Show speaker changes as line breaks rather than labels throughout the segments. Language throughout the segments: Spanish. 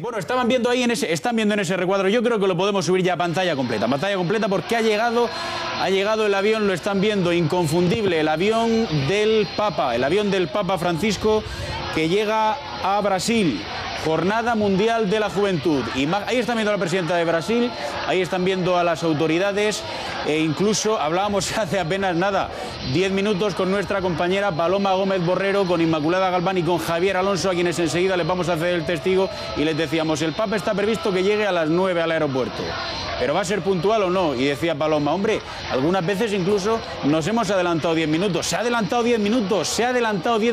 Bueno, están viendo en ese recuadro. Yo creo que lo podemos subir ya a pantalla completa porque ha llegado el avión, lo están viendo, inconfundible, el avión del Papa Francisco, que llega a Brasil. Jornada Mundial de la Juventud. Ahí están viendo a la presidenta de Brasil, ahí están viendo a las autoridades, e incluso hablábamos hace apenas 10 minutos con nuestra compañera Paloma Gómez Borrero, con Inmaculada Galván y con Javier Alonso, a quienes enseguida les vamos a hacer el testigo, y les decíamos, el Papa está previsto que llegue a las 9 al aeropuerto. ¿Pero va a ser puntual o no? Y decía Paloma, hombre, algunas veces incluso nos hemos adelantado 10 minutos. Se ha adelantado 10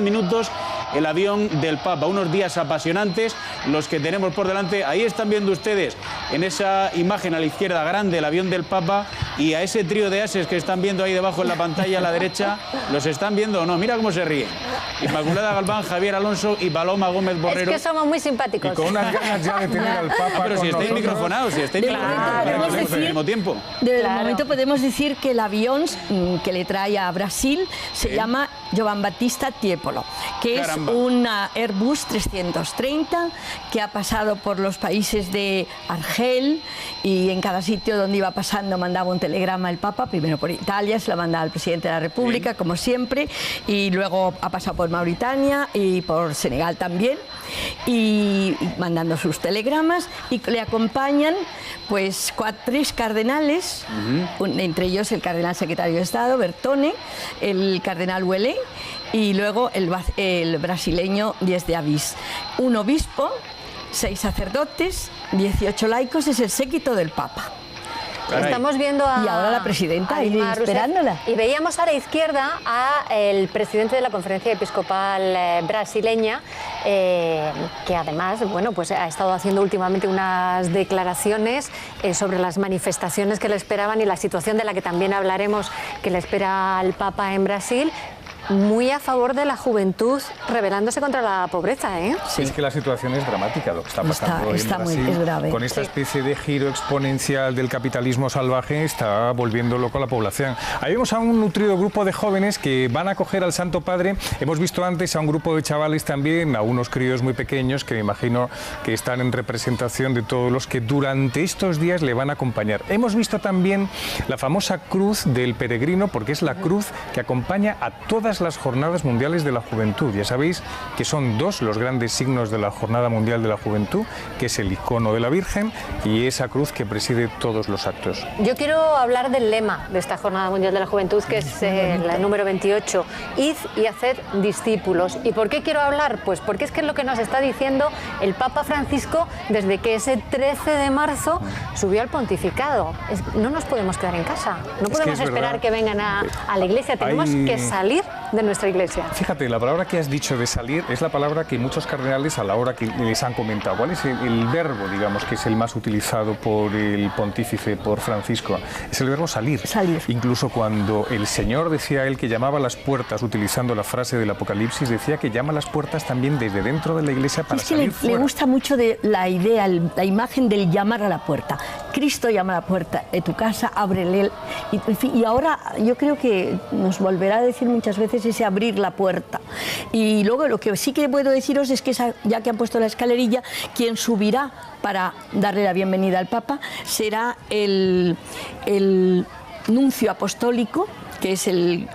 minutos el avión del Papa. Unos días apasionantes los que tenemos por delante. Ahí están viendo ustedes en esa imagen a la izquierda grande el avión del Papa, y a ese trío de ases que están viendo ahí debajo en la pantalla a la derecha, ¿los están viendo o no? Mira cómo se ríen. Inmaculada Galván, Javier Alonso y Paloma Gómez Borrero.
Es que somos muy simpáticos.
Y con unas ganas ya de tener al Papa.
Pero si estáis microfonados, al mismo tiempo.
De momento podemos decir que el avión que le trae a Brasil se llama Giovan Battista Tiepolo, que es una Airbus 330 que ha pasado por los países de Argel, y en cada sitio donde iba pasando mandaba un telegrama el Papa, primero por Italia, se lo mandaba al presidente de la República, como siempre, y luego ha pasado por Mauritania y por Senegal también, y mandando sus telegramas, y le acompañan pues 3 cardenales, entre ellos el cardenal secretario de Estado, Bertone, el cardenal Huelé, y luego el brasileño Diez de Avis. Un obispo, 6 sacerdotes, 18 laicos, es el séquito del Papa.
Estamos viendo a...
Y ahora la presidenta ahí esperándola.
Y veíamos a la izquierda al presidente de la Conferencia Episcopal brasileña, que además, bueno, pues ha estado haciendo últimamente unas declaraciones sobre las manifestaciones que le esperaban y la situación de la que también hablaremos, que le espera al Papa en Brasil. Muy a favor de la juventud, rebelándose contra la pobreza, ¿eh?
Sí. Es que la situación es dramática, lo que está pasando en Brasil,
es grave.
Con esta especie de giro exponencial del capitalismo salvaje, está volviendo loco a la población. Ahí vemos a un nutrido grupo de jóvenes que van a acoger al Santo Padre. Hemos visto antes a un grupo de chavales también, a unos críos muy pequeños, que me imagino que están en representación de todos los que durante estos días le van a acompañar. Hemos visto también la famosa cruz del peregrino, porque es la cruz que acompaña a todas las Jornadas Mundiales de la Juventud. Ya sabéis que son 2 los grandes signos de la Jornada Mundial de la Juventud, que es el icono de la Virgen y esa cruz que preside todos los actos.
Yo quiero hablar del lema de esta Jornada Mundial de la Juventud, que es el número 28, id y haced discípulos. ¿Y por qué quiero hablar? Pues porque es que es lo que nos está diciendo el Papa Francisco desde que ese 13 de marzo subió al pontificado. No nos podemos quedar en casa, no podemos esperar que vengan a la iglesia, tenemos que salir de nuestra iglesia.
Fíjate, la palabra que has dicho de salir es la palabra que muchos cardenales a la hora que les han comentado. ¿Cuál es el verbo, digamos, que es el más utilizado por el pontífice, por Francisco? Es el verbo salir.
Salir.
Incluso cuando el Señor decía él que llamaba a las puertas, utilizando la frase del Apocalipsis, decía que llama a las puertas también desde dentro de la iglesia para salir fuera.
Le gusta mucho la idea, la imagen del llamar a la puerta. Cristo llama a la puerta de tu casa, ábrele. Y ahora yo creo que nos volverá a decir muchas veces ese abrir la puerta. Y luego lo que sí que puedo deciros es que ya que han puesto la escalerilla, quien subirá para darle la bienvenida al Papa será el nuncio apostólico, que es el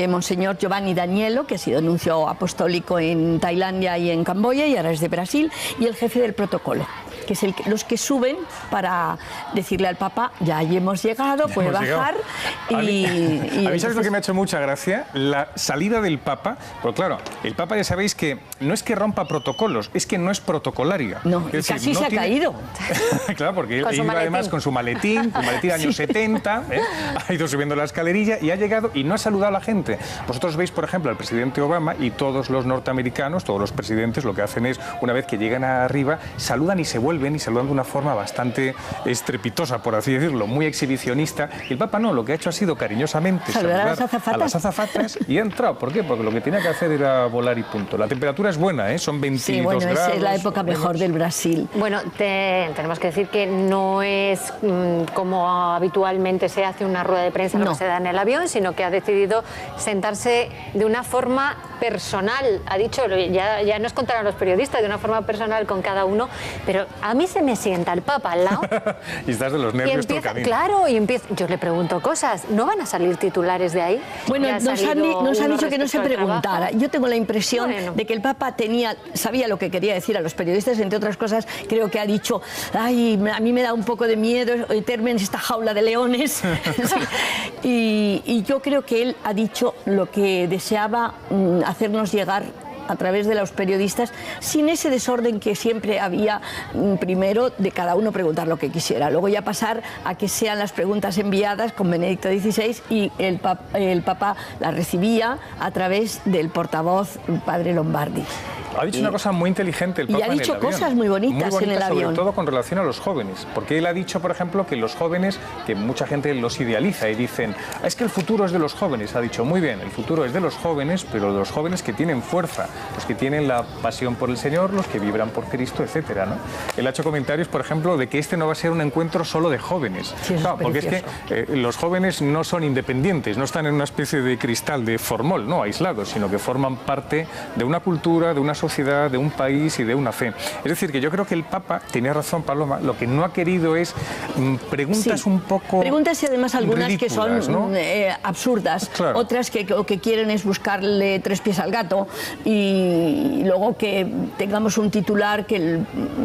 Monseñor Giovanni Danielo, que ha sido nuncio apostólico en Tailandia y en Camboya, y ahora es de Brasil, y el jefe del protocolo, que es los que suben para decirle al Papa, ya allí hemos llegado, puede bajar.
A mí, ¿sabes lo que me ha hecho mucha gracia? La salida del Papa, porque claro, el Papa ya sabéis que no es que rompa protocolos, es que no es protocolario.
No, es casi no se ha caído.
Claro, porque él iba además con su maletín años 70, ha ido subiendo la escalerilla y ha llegado y no ha saludado a la gente. Vosotros veis, por ejemplo, al presidente Obama y todos los norteamericanos, todos los presidentes, lo que hacen es, una vez que llegan arriba, saludan y se vuelven, y saludan de una forma bastante estrepitosa, por así decirlo, muy exhibicionista. El Papa no, lo que ha hecho ha sido cariñosamente saludar a las azafatas y ha entrado. ¿Por qué? Porque lo que tenía que hacer era volar y punto. La temperatura es buena, son 22 grados.
Es la época mejor del Brasil.
Bueno, tenemos que decir que no es como habitualmente se hace una rueda de prensa, lo que se da en el avión, sino que ha decidido sentarse de una forma personal, ha dicho, ya nos contarán los periodistas, de una forma personal con cada uno, pero a mí se me sienta el Papa al lado.
Y estás de los nervios todo el camino.
Claro, y yo le pregunto cosas. ¿No van a salir titulares de ahí?
Bueno, nos han dicho que no se preguntara. Yo tengo la impresión de que el Papa sabía lo que quería decir a los periodistas, entre otras cosas, creo que ha dicho, ay, a mí me da un poco de miedo meterme en esta jaula de leones. y yo creo que él ha dicho lo que deseaba hacernos llegar a través de los periodistas, sin ese desorden que siempre había, primero de cada uno preguntar lo que quisiera, luego ya pasar a que sean las preguntas enviadas con Benedicto XVI y el Papa las recibía a través del portavoz, padre Lombardi.
Ha dicho una cosa muy inteligente el Papa.
Y ha dicho cosas muy bonitas en el avión.
Sobre todo con relación a los jóvenes. Porque él ha dicho, por ejemplo, que los jóvenes, que mucha gente los idealiza y dicen, es que el futuro es de los jóvenes. Ha dicho, muy bien, el futuro es de los jóvenes, pero de los jóvenes que tienen fuerza, los que tienen la pasión por el Señor, los que vibran por Cristo, etcétera, ¿no? Él ha hecho comentarios, por ejemplo, de que este no va a ser un encuentro solo de jóvenes.
Sí,
claro, porque es que los jóvenes no son independientes, no están en una especie de cristal de formol, no aislados, sino que forman parte de una cultura, de una sociedad, de un país y de una fe. Es decir, que yo creo que el Papa, tenía razón Paloma, lo que no ha querido es preguntas un poco
preguntas y además algunas
ridículas,
que son, ¿no? Absurdas,
claro.
Otras que lo que quieren es buscarle tres pies al gato y luego que tengamos un titular que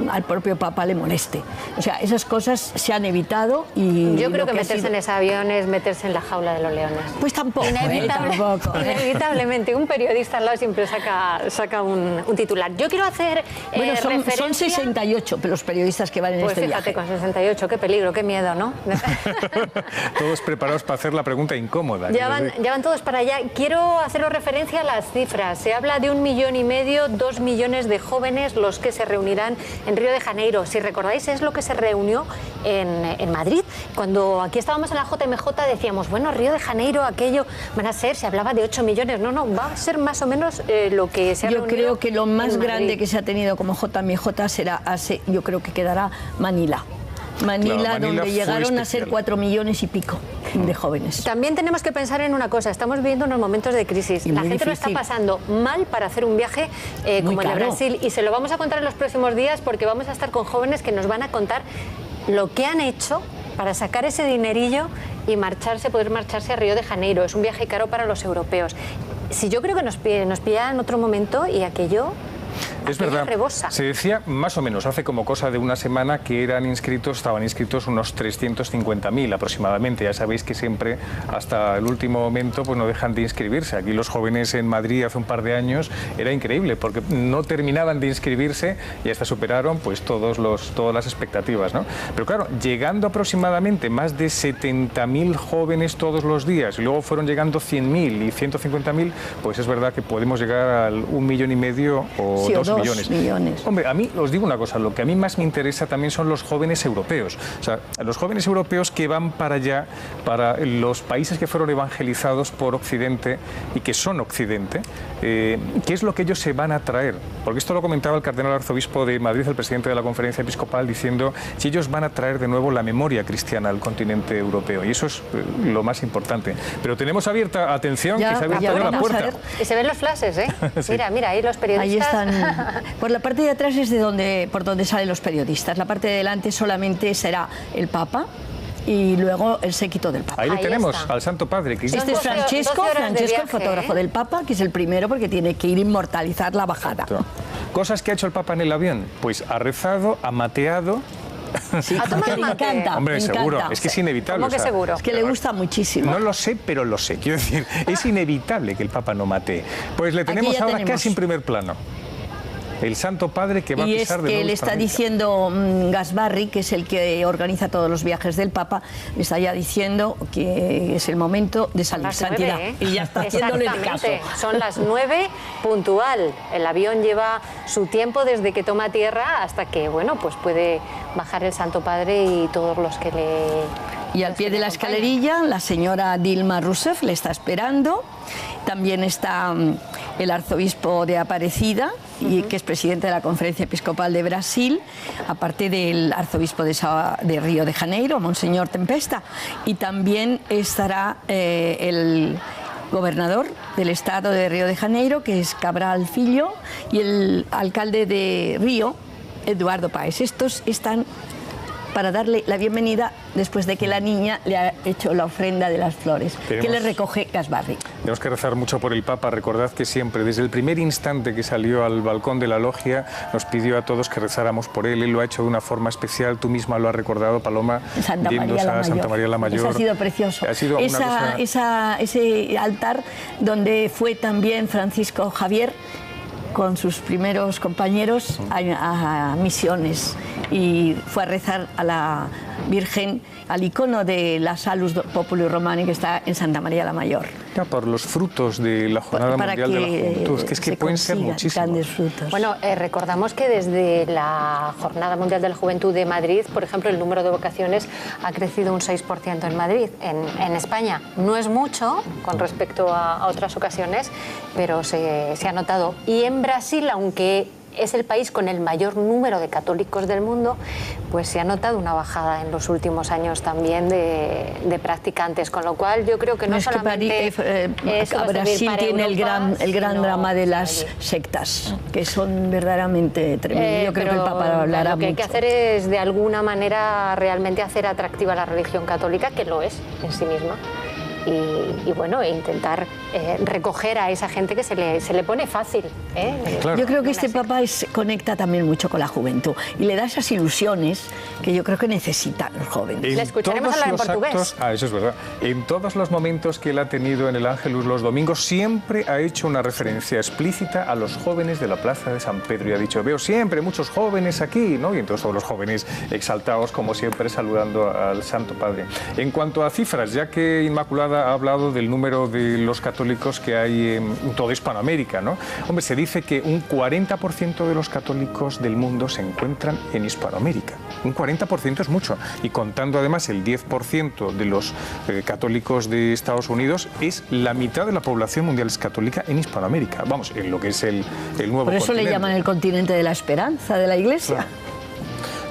al propio Papa le moleste. O sea, esas cosas se han evitado y...
Yo creo que meterse en ese avión es meterse en la jaula de los leones.
Pues tampoco,
tampoco. Inevitablemente, un periodista al lado siempre saca un titular. Yo quiero hacer
bueno, son 68 los periodistas que van en este viaje.
Pues fíjate, con 68, qué peligro, qué miedo, ¿no?
Todos preparados para hacer la pregunta incómoda.
Ya van todos para allá. Quiero haceros referencia a las cifras. Se habla de 1,5 millones, 2 millones de jóvenes los que se reunirán en Río de Janeiro. Si recordáis, es lo que se reunió en Madrid. Cuando aquí estábamos en la JMJ decíamos, bueno, Río de Janeiro, aquello van a ser, se hablaba de 8 millones. No, va a ser más o menos lo que se ha reunido.
Yo creo que lo más grande que se ha tenido como JMJ será, yo creo que quedará Manila. Manila, donde llegaron a ser 4 millones y pico de jóvenes.
También tenemos que pensar en una cosa, estamos viviendo unos momentos de crisis. La gente lo está pasando mal para hacer un viaje como el de Brasil, y se lo vamos a contar en los próximos días porque vamos a estar con jóvenes que nos van a contar lo que han hecho para sacar ese dinerillo y poder marcharse a Río de Janeiro. Es un viaje caro para los europeos. Si yo creo que nos pilla en otro momento y aquello...
Es verdad, se decía más o menos hace como cosa de una semana que estaban inscritos unos 350.000 aproximadamente. Ya sabéis que siempre hasta el último momento pues no dejan de inscribirse. Aquí los jóvenes en Madrid hace un par de años era increíble porque no terminaban de inscribirse y hasta superaron pues todas las expectativas, ¿no? Pero claro, llegando aproximadamente más de 70.000 jóvenes todos los días y luego fueron llegando 100.000 y 150.000, pues es verdad que podemos llegar al 1,5 millones o
sí,
2 millones. Hombre, a mí os digo una cosa, lo que a mí más me interesa también son los jóvenes europeos. O sea, los jóvenes europeos que van para allá, para los países que fueron evangelizados por Occidente y que son Occidente, ¿qué es lo que ellos se van a traer? Porque esto lo comentaba el cardenal arzobispo de Madrid, el presidente de la Conferencia Episcopal, diciendo si ellos van a traer de nuevo la memoria cristiana al continente europeo. Y eso es lo más importante. Pero tenemos abierta, atención, que se ha abierto ya la puerta.
Y se ven los flashes, ¿eh? Sí. Mira, ahí los periodistas.
Ahí están. Por la parte de atrás es por donde salen los periodistas. La parte de delante solamente será el Papa y luego el séquito del Papa.
Ahí le tenemos al Santo Padre. Que
este es Francesco, el fotógrafo del Papa, que es el primero porque tiene que ir a inmortalizar la bajada.
Cosas que ha hecho el Papa en el avión. Pues ha rezado, ha mateado.
Sí, me encanta.
Hombre,
me
seguro,
encanta.
es que es inevitable.
¿Cómo que seguro?
Es que le gusta muchísimo.
No lo sé, pero lo sé. Quiero decir, es inevitable que el Papa no matee. Pues le tenemos ahora casi en primer plano. El Santo Padre que va a pisar de nuevo.
Y es que le está diciendo Gasbarri, que es el que organiza todos los viajes del Papa, le está ya diciendo que es el momento de salir santidad.
Y ya está haciéndole caso. Son las 9 puntual. El avión lleva su tiempo desde que toma tierra hasta que, bueno, pues puede bajar el Santo Padre y todos los que le...
Y al pie de la escalerilla, la señora Dilma Rousseff le está esperando. También está el arzobispo de Aparecida, que es presidente de la Conferencia Episcopal de Brasil, aparte del arzobispo de Río de Janeiro, Monseñor Tempesta. Y también estará el gobernador del estado de Río de Janeiro, que es Cabral Filho, y el alcalde de Río, Eduardo Paes. Estos están para darle la bienvenida después de que la niña le ha hecho la ofrenda de las flores, que le recoge Gasbarri.
Tenemos que rezar mucho por el Papa. Recordad que siempre, desde el primer instante que salió al balcón de la logia, nos pidió a todos que rezáramos por él. Él lo ha hecho de una forma especial. Tú misma lo has recordado, Paloma, yéndose a Santa María la Mayor.
Eso ha sido precioso.
Ha sido
ese altar donde fue también Francisco Javier con sus primeros compañeros a misiones, y fue a rezar a la Virgen, al icono de la Salus Populi Romani, que está en Santa María la Mayor.
Ya, por los frutos de la Jornada Mundial de la Juventud, que es que pueden ser muchísimos.
Bueno, recordamos que desde la Jornada Mundial de la Juventud de Madrid, por ejemplo, el número de vocaciones ha crecido un 6% en Madrid. En España no es mucho con respecto a otras ocasiones, pero se ha notado. Y en Brasil, aunque es el país con el mayor número de católicos del mundo, pues se ha notado una bajada en los últimos años también de practicantes, con lo cual yo creo que no solamente
Brasil tiene el gran drama de las sectas, que son verdaderamente tremendas. Yo creo que el Papa hablará
lo que hay
mucho.
que hacer es de alguna manera realmente hacer atractiva la religión católica, que lo es en sí misma. Y bueno, intentar recoger a esa gente que se le pone fácil.
Claro.
Yo creo que este Papa conecta también mucho con la juventud y le da esas ilusiones que yo creo que necesitan los jóvenes.
Le escucharemos hablar en portugués.
Eso es verdad. En todos los momentos que él ha tenido en el Ángelus los domingos, siempre ha hecho una referencia explícita a los jóvenes de la Plaza de San Pedro, y ha dicho: veo siempre muchos jóvenes aquí, ¿no? Y entonces todos los jóvenes exaltados, como siempre, saludando al Santo Padre. En cuanto a cifras, ya que Inmaculada ha hablado del número de los católicos que hay en toda Hispanoamérica, ¿no? Hombre, se dice que un 40% de los católicos del mundo se encuentran en Hispanoamérica. Un 40% es mucho. Y contando además el 10% de los católicos de Estados Unidos, es la mitad de la población mundial es católica en Hispanoamérica. Vamos, en lo que es el nuevo
Por eso
continente.
le llaman el continente de la esperanza de la Iglesia.
Claro.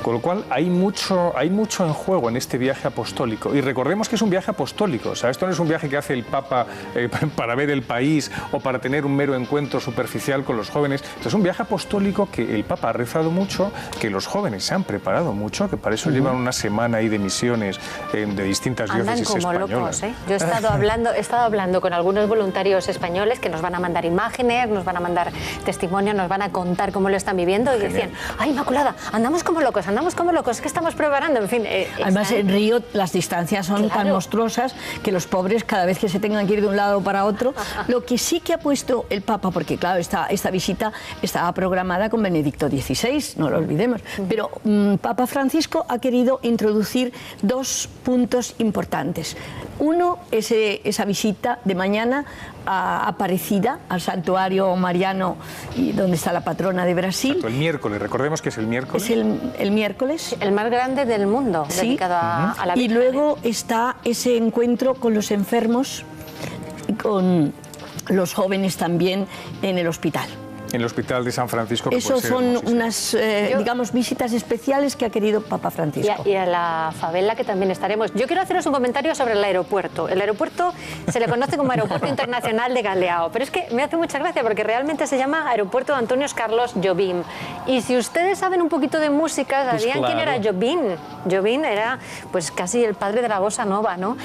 Con lo cual hay mucho en juego en este viaje apostólico. Y recordemos que es un viaje apostólico. O sea, esto no es un viaje que hace el Papa para ver el país o para tener un mero encuentro superficial con los jóvenes. Esto es un viaje apostólico que el Papa ha rezado mucho, que los jóvenes se han preparado mucho, que para eso llevan una semana ahí de misiones de distintas diócesis españolas.
Andan como locos, ¿eh? Yo he estado hablando con algunos voluntarios españoles que nos van a mandar imágenes, nos van a mandar testimonios, nos van a contar cómo lo están viviendo. Genial. Y decían: ¡ay, Inmaculada, andamos como locos, es que estamos preparando! En fin,
además en Río las distancias son tan monstruosas que los pobres, cada vez que se tengan que ir de un lado para otro. Lo que sí que ha puesto el Papa, porque claro, esta visita estaba programada con Benedicto XVI, no lo olvidemos, pero Papa Francisco ha querido introducir dos puntos importantes. Uno es esa visita de mañana a Aparecida, al santuario mariano, y donde está la patrona de Brasil.
Exacto, el miércoles, recordemos que es el miércoles.
Es el miércoles.
El más grande del mundo,
sí,
dedicado a la Virgen.
Y luego está ese encuentro con los enfermos y con los jóvenes también en el hospital.
En el Hospital de San Francisco.
Esos son unas, digamos, visitas especiales que ha querido Papa Francisco.
Y a la favela, que también estaremos. Yo quiero haceros un comentario sobre el aeropuerto. El aeropuerto se le conoce como Aeropuerto Internacional de Galeão, pero es que me hace mucha gracia porque realmente se llama Aeropuerto Antônio Carlos Jobim. Y si ustedes saben un poquito de música, ¿sabían quién era Jobim? Jobim era pues casi el padre de la bossa nova, ¿no?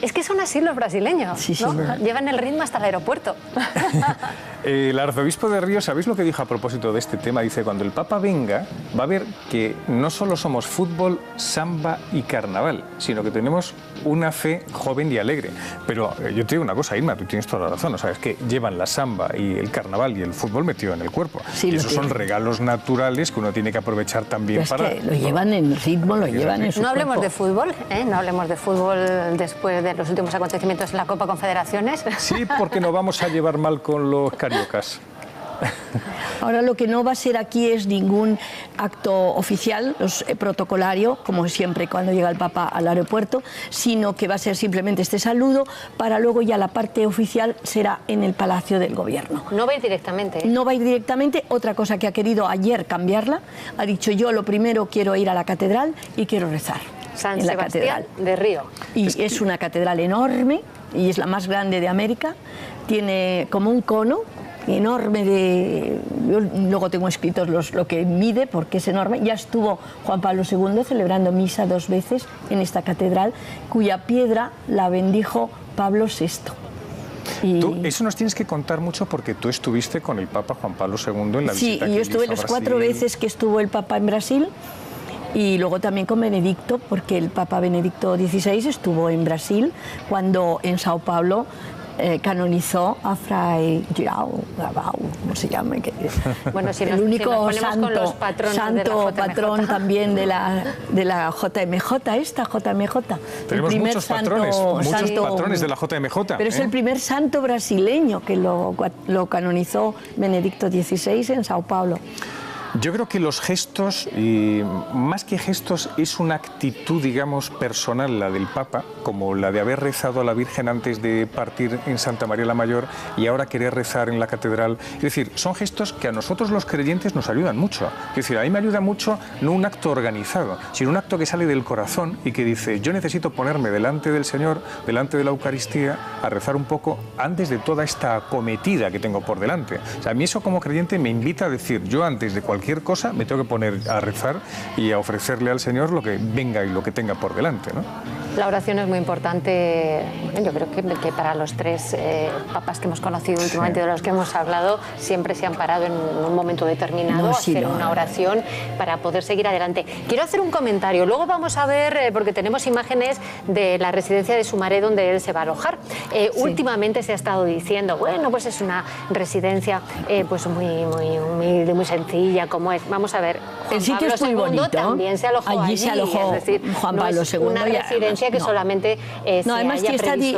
Es que son así los brasileños,
sí,
¿no?
sí.
Llevan el ritmo hasta el aeropuerto.
El arzobispo de Río, ¿sabéis lo que dijo a propósito de este tema? Dice: cuando el Papa venga, va a ver que no solo somos fútbol, samba y carnaval, sino que tenemos una fe joven y alegre. Pero yo te digo una cosa, Irma, tú tienes toda la razón, ¿sabes? Que llevan la samba y el carnaval y el fútbol metido en el cuerpo.
Sí,
y esos son regalos naturales que uno tiene que aprovechar también
es
para...
que lo llevan en el ritmo, lo llevan en su
No hablemos
cuerpo.
de fútbol, ¿eh? No hablemos de fútbol después de los últimos acontecimientos en la Copa Confederaciones.
Sí, porque nos vamos a llevar mal con los cariocas.
Ahora lo que no va a ser aquí es ningún acto oficial, protocolario, como siempre cuando llega el Papa al aeropuerto, sino que va a ser simplemente este saludo, para luego ya la parte oficial será en el Palacio del Gobierno.
No va a ir directamente, ¿eh?
No va a ir directamente. Otra cosa que ha querido ayer cambiarla, ha dicho: yo lo primero quiero ir a la catedral y quiero rezar
San
en la
Sebastián
catedral
de Río.
Y es una catedral enorme, y es la más grande de América. Tiene como un cono enorme yo luego tengo escritos lo que mide porque es enorme. Ya estuvo Juan Pablo II celebrando misa 2 veces en esta catedral, cuya piedra la bendijo Pablo VI.
Tú, eso nos tienes que contar mucho porque tú estuviste con el Papa Juan Pablo II en la visita.
Sí, y yo estuve las 4 veces que estuvo el Papa en Brasil, y luego también con Benedicto, porque el Papa Benedicto XVI estuvo en Brasil cuando en Sao Paulo canonizó a Fray João Gabau, ¿cómo se llama?
Bueno, si
el único
si santo
patrón también de la JMJ, JMJ.
Tenemos muchos patrones de la JMJ.
Pero es el primer santo brasileño que lo canonizó Benedicto XVI en Sao Paulo.
Yo creo que los gestos, y más que gestos, es una actitud, digamos, personal, la del Papa, como la de haber rezado a la Virgen antes de partir en Santa María la Mayor y ahora querer rezar en la catedral. Es decir, son gestos que a nosotros los creyentes nos ayudan mucho. Es decir, a mí me ayuda mucho no un acto organizado, sino un acto que sale del corazón y que dice, yo necesito ponerme delante del Señor, delante de la Eucaristía, a rezar un poco antes de toda esta acometida que tengo por delante. O sea, a mí eso como creyente me invita a decir, yo antes de cualquier cosa me tengo que poner a rezar y a ofrecerle al Señor lo que venga y lo que tenga por delante, ¿no?
La oración es muy importante, yo creo que para los 3 papas que hemos conocido últimamente, de los que hemos hablado, siempre se han parado en un momento determinado a hacer una oración para poder seguir adelante. Quiero hacer un comentario, luego vamos a ver, porque tenemos imágenes de la residencia de Sumaré donde él se va a alojar. Últimamente se ha estado diciendo, bueno, pues es una residencia pues muy humilde, muy sencilla, como es. Vamos a ver,
el sitio es muy bonito.
También se alojó allí,
se alojó,
es decir,
Juan Pablo II.
Una residencia que solamente
además que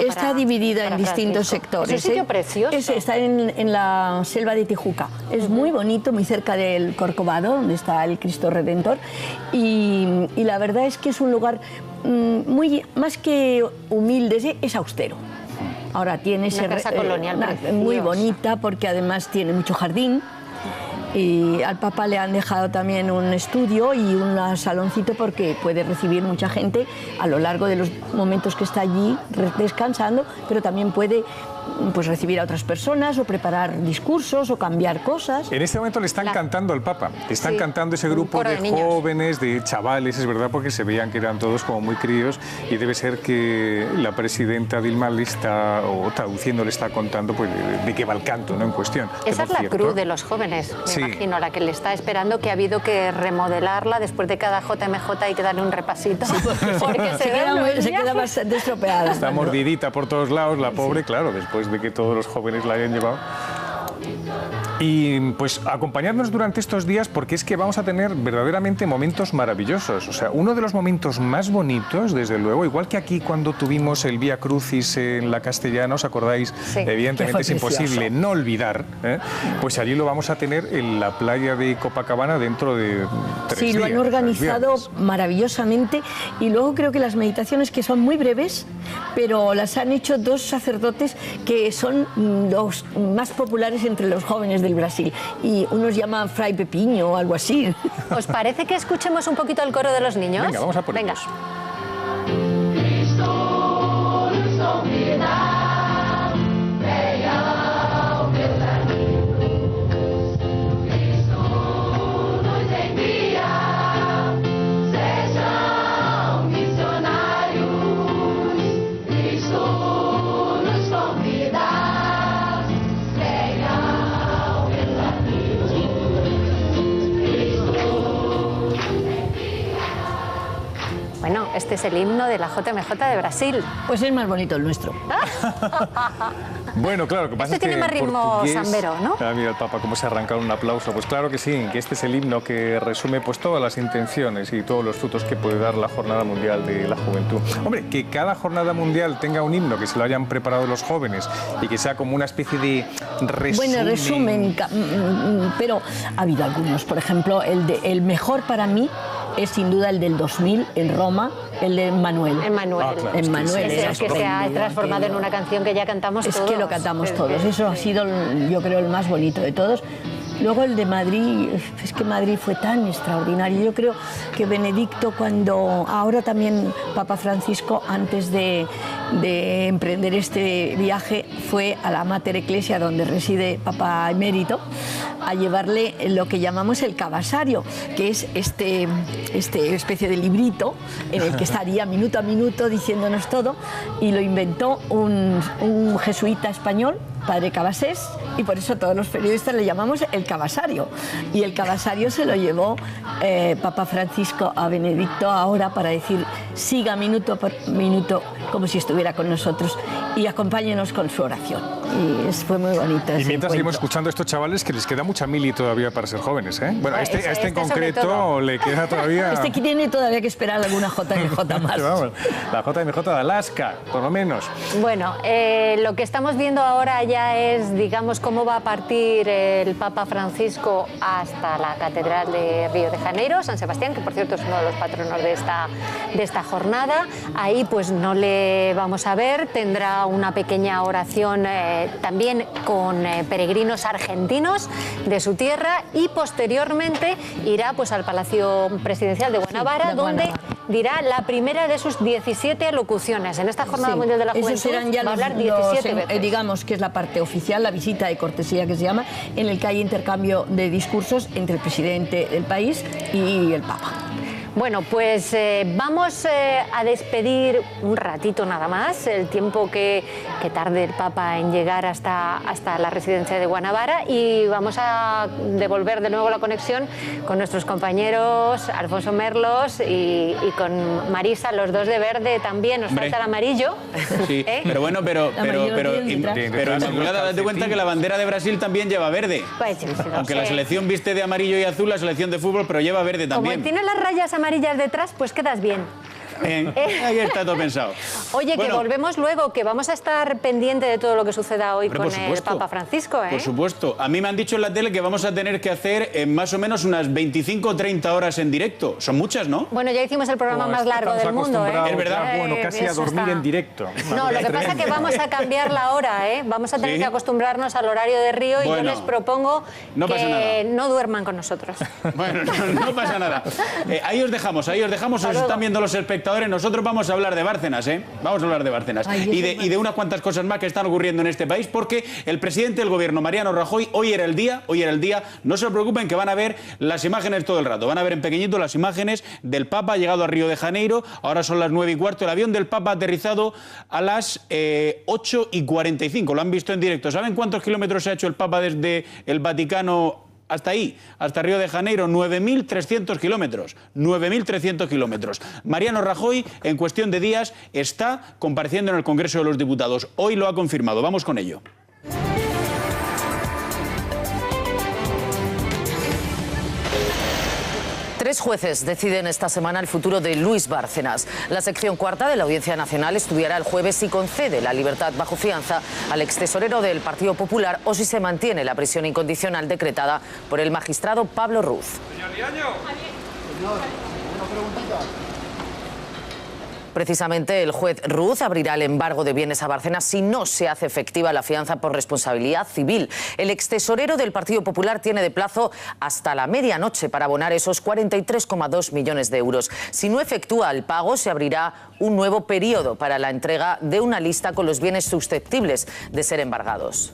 está dividida en distintos sectores.
Es un sitio precioso.
Está en la selva de Tijuca. Es muy bonito, muy cerca del Corcovado, donde está el Cristo Redentor. Y la verdad es que es un lugar más que humilde, es austero. Ahora tiene
una casa colonial
muy bonita, porque además tiene mucho jardín. Y al Papa le han dejado también un estudio y un saloncito porque puede recibir mucha gente a lo largo de los momentos que está allí descansando, pero también puede pues recibir a otras personas o preparar discursos o cambiar cosas.
En este momento le están cantando al Papa, están cantando ese grupo de jóvenes, de chavales, es verdad, porque se veían que eran todos como muy críos, y debe ser que la presidenta Dilma le está, o traduciendo, le está contando pues de qué va el canto, ¿no?, en cuestión.
Esa es la cruz de los jóvenes, me imagino, la que le está esperando, que ha habido que remodelarla después de cada JMJ, hay que darle un repasito, porque
se queda bastante estropeada.
Está mordidita por todos lados, la pobre, claro, después de que todos los jóvenes la hayan llevado. Y pues acompañadnos durante estos días, porque es que vamos a tener verdaderamente momentos maravillosos. O sea, uno de los momentos más bonitos, desde luego, igual que aquí cuando tuvimos el Vía Crucis en la Castellana, ¿os acordáis? Sí, evidentemente es imposible no olvidar, pues allí lo vamos a tener en la playa de Copacabana dentro de 3 días.
Sí, lo han organizado maravillosamente, y luego creo que las meditaciones, que son muy breves, pero las han hecho 2 sacerdotes que son los más populares entre los jóvenes del Brasil, y unos llaman Fray Pepiño o algo así.
¿Os parece que escuchemos un poquito el coro de los niños?
Venga, vamos a ponerlos.
Bueno, este es el himno de la JMJ de Brasil.
Pues es más bonito el nuestro.
Bueno, claro, lo que pasa es que
tiene más ritmo zambero, ¿no?
Ah, mira el Papa cómo se arranca un aplauso. Pues claro que sí, que este es el himno que resume pues todas las intenciones y todos los frutos que puede dar la Jornada Mundial de la Juventud. Hombre, que cada Jornada Mundial tenga un himno, que se lo hayan preparado los jóvenes y que sea como una especie de resumen.
Bueno, resumen, pero ha habido algunos. Por ejemplo, el mejor para mí es sin duda el del 2000 en Roma, el de Emmanuel.
Emmanuel.
Ah, claro,
Emmanuel es el que se ha transformado en una canción que ya cantamos todos.
Es que lo cantamos todos. Eso ha sido, yo creo, el más bonito de todos. Luego el de Madrid, es que Madrid fue tan extraordinario. Yo creo que Benedicto, ahora también Papa Francisco, antes de de emprender este viaje fue a la Mater Ecclesia, donde reside Papa Emérito, a llevarle lo que llamamos el cabasario, que es este especie de librito en el que estaría minuto a minuto diciéndonos todo, y lo inventó un jesuita español, Padre Cabasés, y por eso todos los periodistas le llamamos el cabasario. Y el cabasario se lo llevó Papa Francisco a Benedicto ahora para decir: siga minuto por minuto como si estuviera con nosotros y acompáñenos con su oración. Y fue muy bonito.
Y mientras seguimos escuchando a estos chavales, que les queda mucha mili todavía para ser jóvenes, ¿eh? Bueno, a este en concreto le queda todavía...
Este tiene todavía que esperar alguna JMJ más.
Vamos, la JMJ de Alaska, por lo menos.
Bueno, lo que estamos viendo ahora ya es, digamos, cómo va a partir el Papa Francisco hasta la Catedral de Río de Janeiro, San Sebastián, que por cierto es uno de los patronos de esta jornada. Ahí pues no le vamos a ver, tendrá una pequeña oración también con peregrinos argentinos de su tierra, y posteriormente irá pues al Palacio Presidencial de Guanabara, donde dirá la primera de sus 17 alocuciones. En esta Jornada Mundial de la Juventud
serán ya
va a hablar 17 veces.
Digamos que es la parte oficial, la visita de cortesía que se llama, en el que hay intercambio de discursos entre el presidente del país y el Papa.
Bueno, pues vamos a despedir un ratito nada más, el tiempo que tarde el Papa en llegar hasta la residencia de Guanabara, y vamos a devolver de nuevo la conexión con nuestros compañeros Alfonso Merlos y con Marisa, los dos de verde también. Nos falta el amarillo.
Sí, pero bueno, pero Inmaculada, date cuenta que la bandera de Brasil también lleva verde.
Pues, sí,
aunque la selección viste de amarillo y azul, la selección de fútbol, pero lleva verde también.
Como tiene las rayas amarillas detrás, pues quedas bien.
Ahí está todo pensado.
Oye, bueno, que volvemos luego, que vamos a estar pendiente de todo lo que suceda hoy con el Papa Francisco, ¿eh?
Por supuesto. A mí me han dicho en la tele que vamos a tener que hacer más o menos unas 25 o 30 horas en directo. Son muchas, ¿no?
Bueno, ya hicimos el programa más largo del mundo, ¿eh?
Es verdad. Bueno, casi a dormir en directo.
No, lo que pasa es que vamos a cambiar la hora, ¿eh? Vamos a tener que acostumbrarnos al horario de Río, y yo les propongo que no duerman con nosotros.
Bueno, no pasa nada. Ahí os dejamos, os están viendo los espectadores. Nosotros vamos a hablar de Bárcenas, ¿eh? Vamos a hablar de Bárcenas. Y de unas cuantas cosas más que están ocurriendo en este país, porque el presidente del gobierno, Mariano Rajoy, hoy era el día, no se preocupen, que van a ver las imágenes todo el rato. Van a ver en pequeñito las imágenes del Papa. Ha llegado a Río de Janeiro, ahora son las 9:15. El avión del Papa ha aterrizado a las 8:45. Lo han visto en directo. ¿Saben cuántos kilómetros se ha hecho el Papa desde el Vaticano hasta ahí, hasta Río de Janeiro? 9.300 kilómetros. 9.300 kilómetros. Mariano Rajoy, en cuestión de días, está compareciendo en el Congreso de los Diputados. Hoy lo ha confirmado. Vamos con ello.
3 jueces deciden esta semana el futuro de Luis Bárcenas. La sección cuarta de la Audiencia Nacional estudiará el jueves si concede la libertad bajo fianza al extesorero del Partido Popular o si se mantiene la prisión incondicional decretada por el magistrado Pablo Ruz.
Señor Liaño. Señor, una preguntita.
Precisamente el juez Ruz abrirá el embargo de bienes a Bárcenas si no se hace efectiva la fianza por responsabilidad civil. El extesorero del Partido Popular tiene de plazo hasta la medianoche para abonar esos 43,2 millones de euros. Si no efectúa el pago, se abrirá un nuevo periodo para la entrega de una lista con los bienes susceptibles de ser embargados.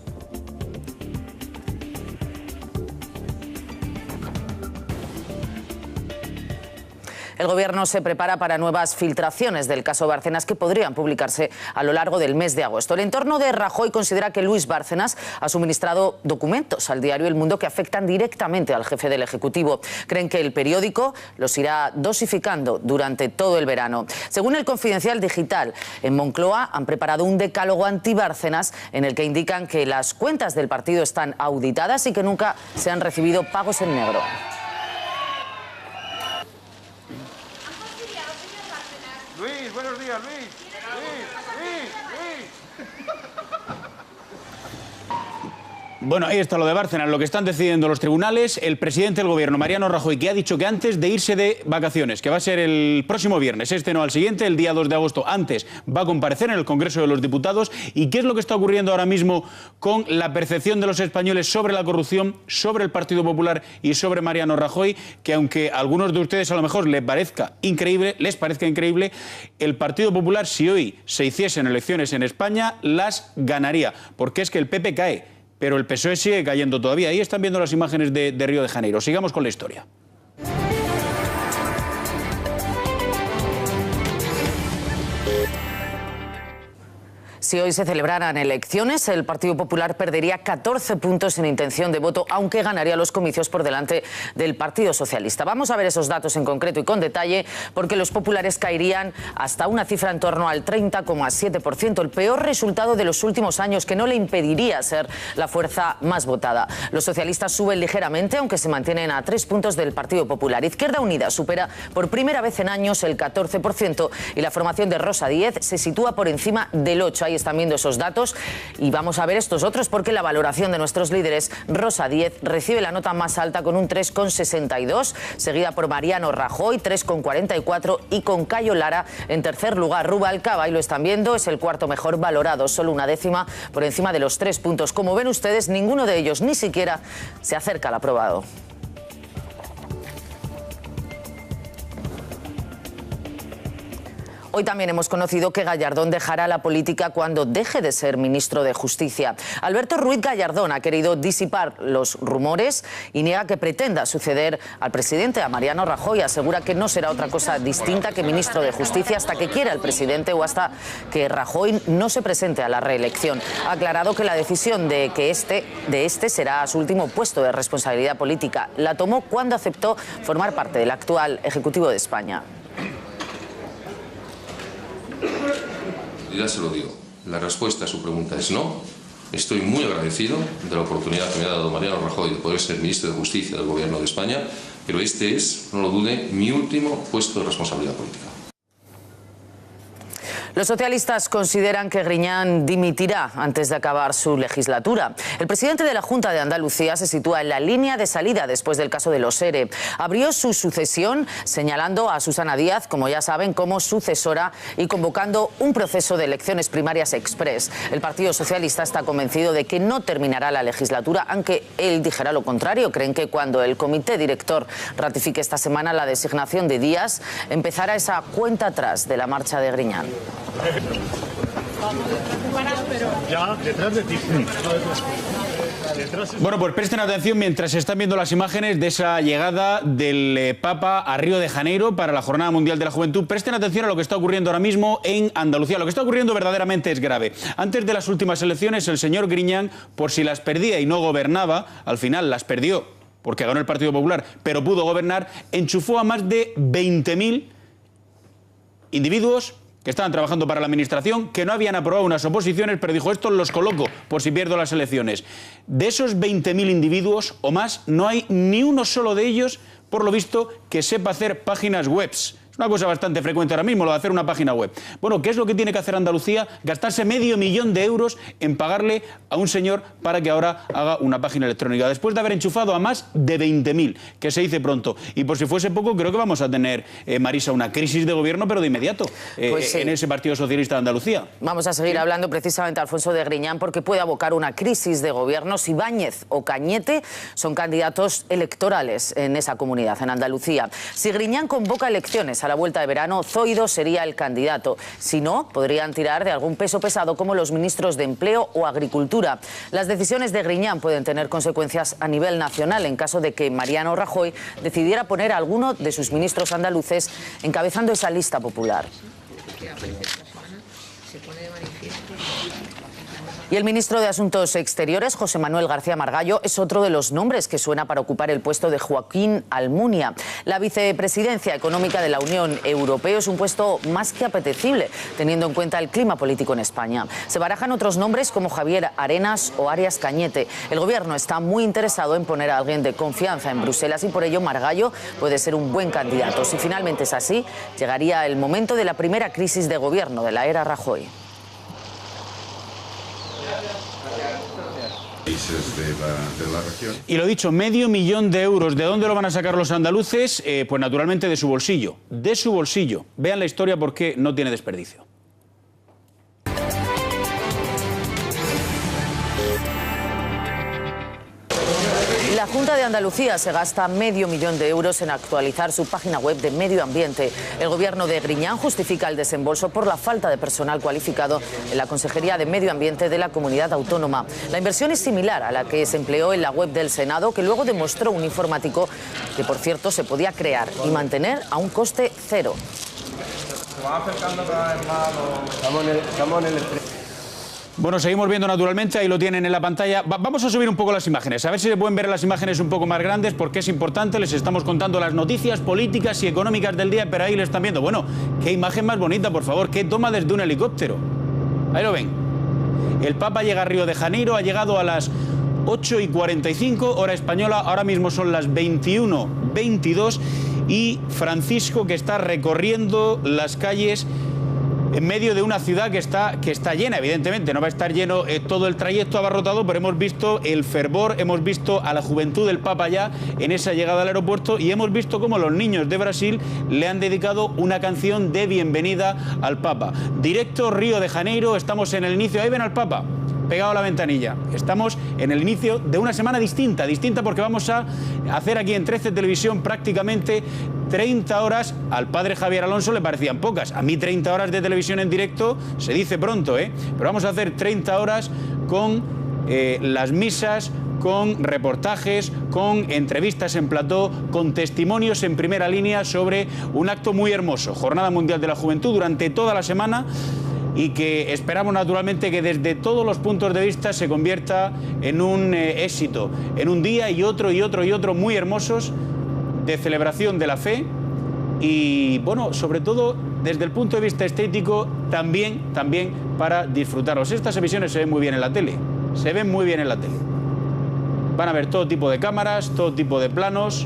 El Gobierno se prepara para nuevas filtraciones del caso Bárcenas que podrían publicarse a lo largo del mes de agosto. El entorno de Rajoy considera que Luis Bárcenas ha suministrado documentos al diario El Mundo que afectan directamente al jefe del Ejecutivo. Creen que el periódico los irá dosificando durante todo el verano. Según el Confidencial Digital, en Moncloa han preparado un decálogo anti-Bárcenas en el que indican que las cuentas del partido están auditadas y que nunca se han recibido pagos en negro.
Luis, buenos días, Luis. Luis.
Bueno, ahí está lo de Bárcenas, lo que están decidiendo los tribunales. El presidente del gobierno, Mariano Rajoy, que ha dicho que antes de irse de vacaciones, que va a ser el próximo viernes, no al siguiente, el día 2 de agosto, antes va a comparecer en el Congreso de los Diputados. ¿Y qué es lo que está ocurriendo ahora mismo con la percepción de los españoles sobre la corrupción, sobre el Partido Popular y sobre Mariano Rajoy? Que aunque a algunos de ustedes a lo mejor les parezca increíble, el Partido Popular, si hoy se hiciesen elecciones en España, las ganaría. Porque es que el PP cae, pero el PSOE sigue cayendo todavía. Ahí están viendo las imágenes de Río de Janeiro. Sigamos con la historia.
Si hoy se celebraran elecciones, el Partido Popular perdería 14 puntos en intención de voto, aunque ganaría los comicios por delante del Partido Socialista. Vamos a ver esos datos en concreto y con detalle, porque los populares caerían hasta una cifra en torno al 30,7%, el peor resultado de los últimos años, que no le impediría ser la fuerza más votada. Los socialistas suben ligeramente, aunque se mantienen a 3 puntos del Partido Popular. Izquierda Unida supera por primera vez en años el 14% y la formación de Rosa Díez se sitúa por encima del 8%. Ahí están viendo esos datos y vamos a ver estos otros, porque la valoración de nuestros líderes, Rosa Díez, recibe la nota más alta con un 3,62, seguida por Mariano Rajoy, 3,44, y con Cayo Lara en tercer lugar. Rubalcaba, y lo están viendo, es el cuarto mejor valorado, solo una décima por encima de los 3 puntos. Como ven ustedes, ninguno de ellos ni siquiera se acerca al aprobado. Hoy también hemos conocido que Gallardón dejará la política cuando deje de ser ministro de Justicia. Alberto Ruiz Gallardón ha querido disipar los rumores y niega que pretenda suceder al presidente, a Mariano Rajoy. Asegura que no será otra cosa distinta que ministro de Justicia hasta que quiera el presidente o hasta que Rajoy no se presente a la reelección. Ha aclarado que la decisión de que este será su último puesto de responsabilidad política la tomó cuando aceptó formar parte del actual Ejecutivo de España.
Ya se lo digo, la respuesta a su pregunta es no. Estoy muy agradecido de la oportunidad que me ha dado Mariano Rajoy de poder ser ministro de Justicia del Gobierno de España, pero este es, no lo dude, mi último puesto de responsabilidad política.
Los socialistas consideran que Griñán dimitirá antes de acabar su legislatura. El presidente de la Junta de Andalucía se sitúa en la línea de salida después del caso de los ERE. Abrió su sucesión señalando a Susana Díaz, como ya saben, como sucesora y convocando un proceso de elecciones primarias express. El Partido Socialista está convencido de que no terminará la legislatura, aunque él dijera lo contrario. Creen que cuando el comité director ratifique esta semana la designación de Díaz, empezará esa cuenta atrás de la marcha de Griñán.
Ya, detrás de ti.
Bueno, pues presten atención mientras se están viendo las imágenes de esa llegada del Papa a Río de Janeiro para la Jornada Mundial de la Juventud. Presten atención a lo que está ocurriendo ahora mismo en Andalucía. Lo que está ocurriendo verdaderamente es grave. Antes de las últimas elecciones, el señor Griñán, por si las perdía y no gobernaba, al final las perdió porque ganó el Partido Popular, pero pudo gobernar, enchufó a más de 20.000 individuos que estaban trabajando para la administración, que no habían aprobado unas oposiciones, pero dijo, estos los coloco por si pierdo las elecciones. De esos 20.000 individuos o más, no hay ni uno solo de ellos, por lo visto, que sepa hacer páginas web. Es una cosa bastante frecuente ahora mismo, lo de hacer una página web. Bueno, ¿qué es lo que tiene que hacer Andalucía? Gastarse $500.000 en pagarle a un señor para que ahora haga una página electrónica, después de haber enchufado a más de 20.000, que se dice pronto. Y por si fuese poco, creo que vamos a tener, Marisa, una crisis de gobierno, pero de inmediato,
pues sí,
en ese Partido Socialista de Andalucía.
Vamos a seguir hablando precisamente, Alfonso, de Griñán, porque puede abocar una crisis de gobierno si Báñez o Cañete son candidatos electorales en esa comunidad, en Andalucía. Si Griñán convoca elecciones a la vuelta de verano, Zoido sería el candidato. Si no, podrían tirar de algún peso pesado como los ministros de Empleo o Agricultura. Las decisiones de Griñán pueden tener consecuencias a nivel nacional en caso de que Mariano Rajoy decidiera poner a alguno de sus ministros andaluces encabezando esa lista popular. Y el ministro de Asuntos Exteriores, José Manuel García Margallo, es otro de los nombres que suena para ocupar el puesto de Joaquín Almunia. La vicepresidencia económica de la Unión Europea es un puesto más que apetecible, teniendo en cuenta el clima político en España. Se barajan otros nombres como Javier Arenas o Arias Cañete. El gobierno está muy interesado en poner a alguien de confianza en Bruselas y por ello Margallo puede ser un buen candidato. Si finalmente es así, llegaría el momento de la primera crisis de gobierno de la era Rajoy.
países de la región.
Y lo dicho, medio millón de euros. ¿De dónde lo van a sacar los andaluces? Pues naturalmente de su bolsillo. De su bolsillo. Vean la historia porque no tiene desperdicio.
La Junta de Andalucía se gasta medio millón de euros en actualizar su página web de medio ambiente. El gobierno de Griñán justifica el desembolso por la falta de personal cualificado en la Consejería de Medio Ambiente de la comunidad autónoma. La inversión es similar a la que se empleó en la web del Senado, que luego demostró un informático que, por cierto, se podía crear y mantener a un coste cero.
Se van acercando cada vez más
Estamos en el...
Bueno, seguimos viendo naturalmente, ahí lo tienen en la pantalla. Vamos a subir un poco las imágenes, a ver si se pueden ver las imágenes un poco más grandes, porque es importante, les estamos contando las noticias políticas y económicas del día, pero ahí lo están viendo. Bueno, qué imagen más bonita, por favor, qué toma desde un helicóptero. Ahí lo ven. El Papa llega a Río de Janeiro, ha llegado a las 8:45, hora española, ahora mismo son las 21:22, y Francisco, que está recorriendo las calles en medio de una ciudad que está llena, evidentemente, no va a estar lleno todo el trayecto abarrotado, pero hemos visto el fervor, hemos visto a la juventud del Papa ya en esa llegada al aeropuerto y hemos visto cómo los niños de Brasil le han dedicado una canción de bienvenida al Papa. Directo Río de Janeiro, estamos en el inicio, ahí ven al Papa, pegado a la ventanilla. Estamos en el inicio de una semana distinta porque vamos a hacer aquí en 13 Televisión prácticamente 30 horas. Al padre Javier Alonso le parecían pocas. A mí 30 horas de televisión en directo se dice pronto, ¿eh? Pero vamos a hacer 30 horas con las misas, con reportajes, con entrevistas en plató, con testimonios en primera línea sobre un acto muy hermoso. Jornada Mundial de la Juventud durante toda la semana, y que esperamos naturalmente que desde todos los puntos de vista se convierta en un éxito, en un día y otro muy hermosos de celebración de la fe y, bueno, sobre todo desde el punto de vista estético también para disfrutarlos. Estas emisiones se ven muy bien en la tele, Van a ver todo tipo de cámaras, todo tipo de planos,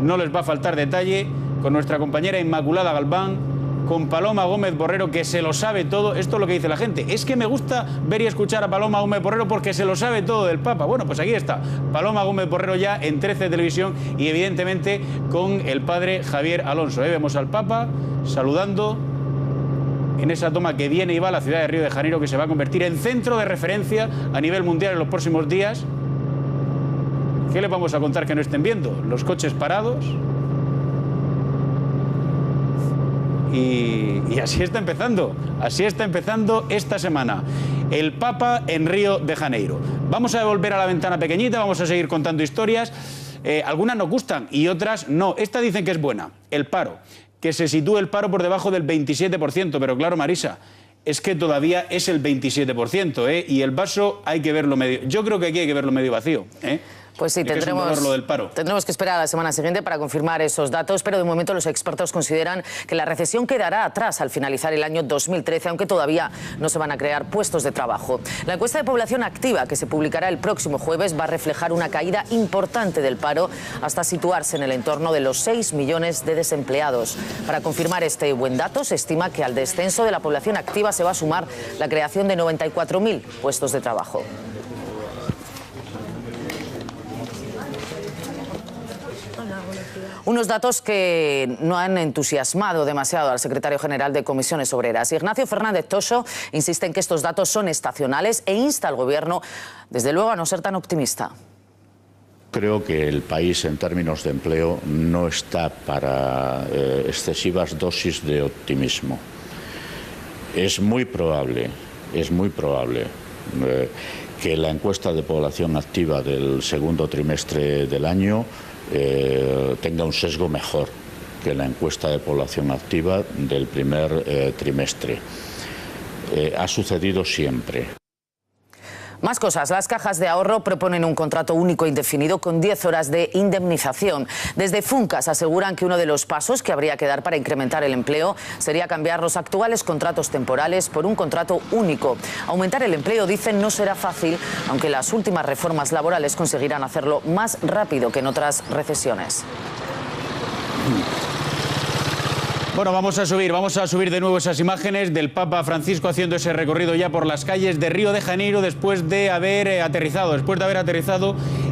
no les va a faltar detalle, con nuestra compañera Inmaculada Galván, con Paloma Gómez Borrero, que se lo sabe todo. Esto es lo que dice la gente. Es que me gusta ver y escuchar a Paloma Gómez Borrero porque se lo sabe todo del Papa. Bueno, pues aquí está Paloma Gómez Borrero ya en 13 Televisión y evidentemente con el padre Javier Alonso. Vemos al Papa saludando en esa toma que viene y va a la ciudad de Río de Janeiro, que se va a convertir en centro de referencia a nivel mundial en los próximos días. ¿Qué les vamos a contar que no estén viendo? Los coches parados. Y así está empezando esta semana el Papa en Río de Janeiro. Vamos a volver a la ventana pequeñita, vamos a seguir contando historias. Algunas nos gustan y otras no. Esta dicen que es buena, el paro, que se sitúe el paro por debajo del 27%, pero claro, Marisa, es que todavía es el 27%, ¿eh? Y el vaso hay que verlo medio... Yo creo que aquí hay que verlo medio vacío, ¿eh?
Pues sí, tendremos que esperar a la semana siguiente para confirmar esos datos, pero de momento los expertos consideran que la recesión quedará atrás al finalizar el año 2013, aunque todavía no se van a crear puestos de trabajo. La encuesta de población activa, que se publicará el próximo jueves, va a reflejar una caída importante del paro hasta situarse en el entorno de los 6 millones de desempleados. Para confirmar este buen dato, se estima que al descenso de la población activa se va a sumar la creación de 94.000 puestos de trabajo. Unos datos que no han entusiasmado demasiado al secretario general de Comisiones Obreras. Ignacio Fernández Toso insiste en que estos datos son estacionales e insta al Gobierno, desde luego, a no ser tan optimista.
Creo que el país, en términos de empleo, no está para excesivas dosis de optimismo. Es muy probable que la encuesta de población activa del segundo trimestre del año tenga un sesgo mejor que la encuesta de población activa del primer trimestre. Ha sucedido siempre.
Más cosas. Las cajas de ahorro proponen un contrato único indefinido con 10 horas de indemnización. Desde Funcas aseguran que uno de los pasos que habría que dar para incrementar el empleo sería cambiar los actuales contratos temporales por un contrato único. Aumentar el empleo, dicen, no será fácil, aunque las últimas reformas laborales conseguirán hacerlo más rápido que en otras recesiones.
Bueno, vamos a subir de nuevo esas imágenes del Papa Francisco haciendo ese recorrido ya por las calles de Río de Janeiro después de haber aterrizado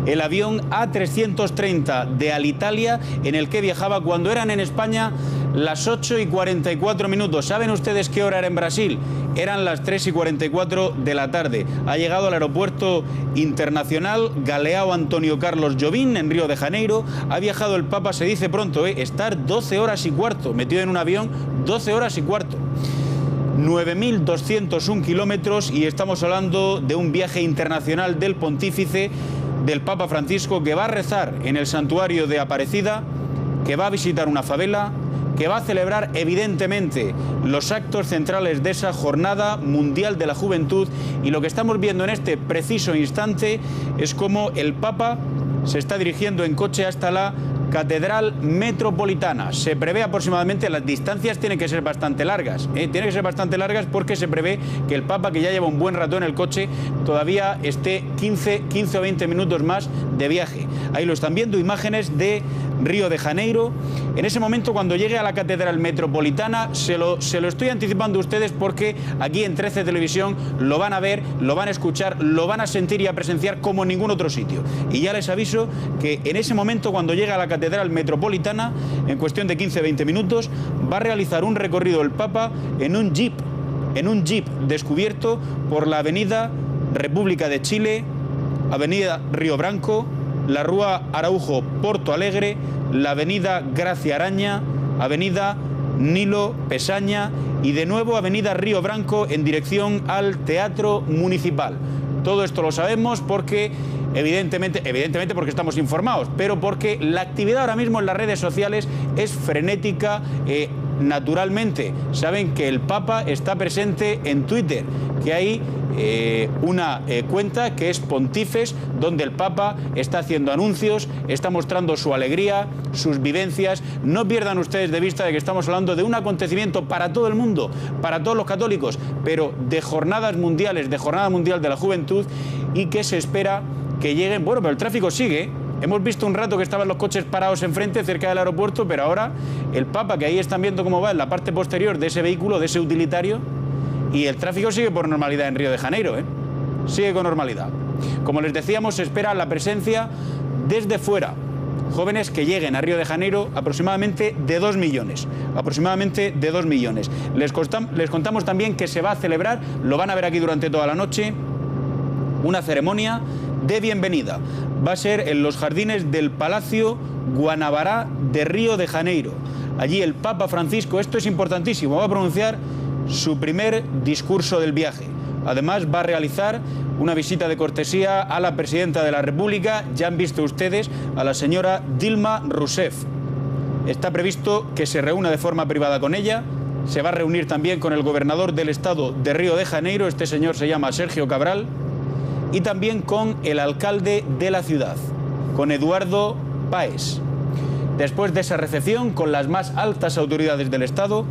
el avión A330 de Alitalia en el que viajaba cuando eran en España las 8:44. ¿Saben ustedes qué hora era en Brasil? Eran las 3:44 de la tarde. Ha llegado al aeropuerto internacional Galeão Antonio Carlos Jobim en Río de Janeiro. Ha viajado el Papa, se dice pronto, estar 12 horas y cuarto, metido en un avión 12 horas y cuarto. 9.201 kilómetros y estamos hablando de un viaje internacional del pontífice, del Papa Francisco, que va a rezar en el santuario de Aparecida, que va a visitar una favela, que va a celebrar evidentemente los actos centrales de esa Jornada Mundial de la Juventud, y lo que estamos viendo en este preciso instante es cómo el Papa se está dirigiendo en coche hasta la Catedral Metropolitana. Se prevé aproximadamente, las distancias tienen que ser bastante largas, porque se prevé que el Papa, que ya lleva un buen rato en el coche, todavía esté 15 o 20 minutos más de viaje. Ahí lo están viendo, imágenes de Río de Janeiro. En ese momento, cuando llegue a la Catedral Metropolitana, se lo estoy anticipando a ustedes, porque aquí en 13 Televisión lo van a ver, lo van a escuchar, lo van a sentir y a presenciar como en ningún otro sitio. Y ya les aviso que en ese momento, cuando llegue a la Catedral Metropolitana, en cuestión de 15-20 minutos, va a realizar un recorrido el Papa en un jeep descubierto por la Avenida República de Chile, Avenida Río Branco, la Rúa Araujo Porto Alegre, la Avenida Gracia Araña, Avenida Nilo Pesaña y de nuevo Avenida Río Branco en dirección al Teatro Municipal. Todo esto lo sabemos porque, evidentemente porque estamos informados, pero porque la actividad ahora mismo en las redes sociales es frenética. Naturalmente, saben que el Papa está presente en Twitter, que hay una cuenta que es Pontífes, donde el Papa está haciendo anuncios, está mostrando su alegría, sus vivencias. No pierdan ustedes de vista de que estamos hablando de un acontecimiento para todo el mundo, para todos los católicos, pero de jornadas mundiales, de Jornada Mundial de la Juventud, y que se espera que lleguen. Bueno, pero el tráfico sigue. Hemos visto un rato que estaban los coches parados enfrente, cerca del aeropuerto, pero ahora el Papa, que ahí están viendo cómo va en la parte posterior de ese vehículo, de ese utilitario, y el tráfico sigue por normalidad en Río de Janeiro, sigue con normalidad. Como les decíamos, se espera la presencia desde fuera, jóvenes que lleguen a Río de Janeiro, aproximadamente de 2 millones. Les contamos también que se va a celebrar, lo van a ver aquí durante toda la noche, una ceremonia de bienvenida. Va a ser en los jardines del Palacio Guanabara de Río de Janeiro. Allí el Papa Francisco, esto es importantísimo, va a pronunciar su primer discurso del viaje. Además, va a realizar una visita de cortesía a la presidenta de la República. Ya han visto ustedes a la señora Dilma Rousseff. Está previsto que se reúna de forma privada con ella. Se va a reunir también con el gobernador del estado de Río de Janeiro, este señor se llama Sergio Cabral, y también con el alcalde de la ciudad, con Eduardo Paes. Después de esa recepción con las más altas autoridades del Estado,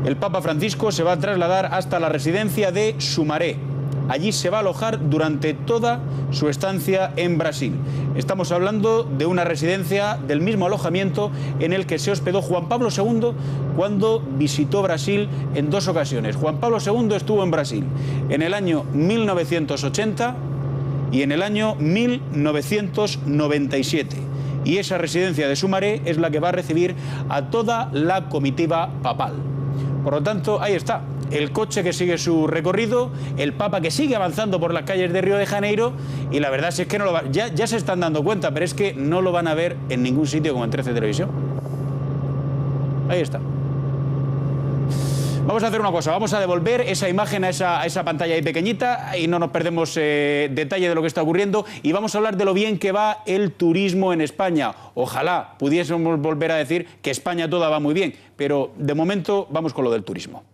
el Papa Francisco se va a trasladar hasta la residencia de Sumaré. Allí se va a alojar durante toda su estancia en Brasil. Estamos hablando de una residencia del mismo alojamiento en el que se hospedó Juan Pablo II cuando visitó Brasil en 2 ocasiones. Juan Pablo II estuvo en Brasil en el año 1980 y en el año 1997. Y esa residencia de Sumaré es la que va a recibir a toda la comitiva papal. Por lo tanto, ahí está, el coche que sigue su recorrido, el Papa que sigue avanzando por las calles de Río de Janeiro, y la verdad es que no lo ya se están dando cuenta, pero es que no lo van a ver en ningún sitio como en 13 Televisión. Ahí está. Vamos a hacer una cosa, vamos a devolver esa imagen a esa pantalla ahí pequeñita y no nos perdemos detalle de lo que está ocurriendo, y vamos a hablar de lo bien que va el turismo en España. Ojalá pudiésemos volver a decir que España toda va muy bien, pero de momento vamos con lo del turismo.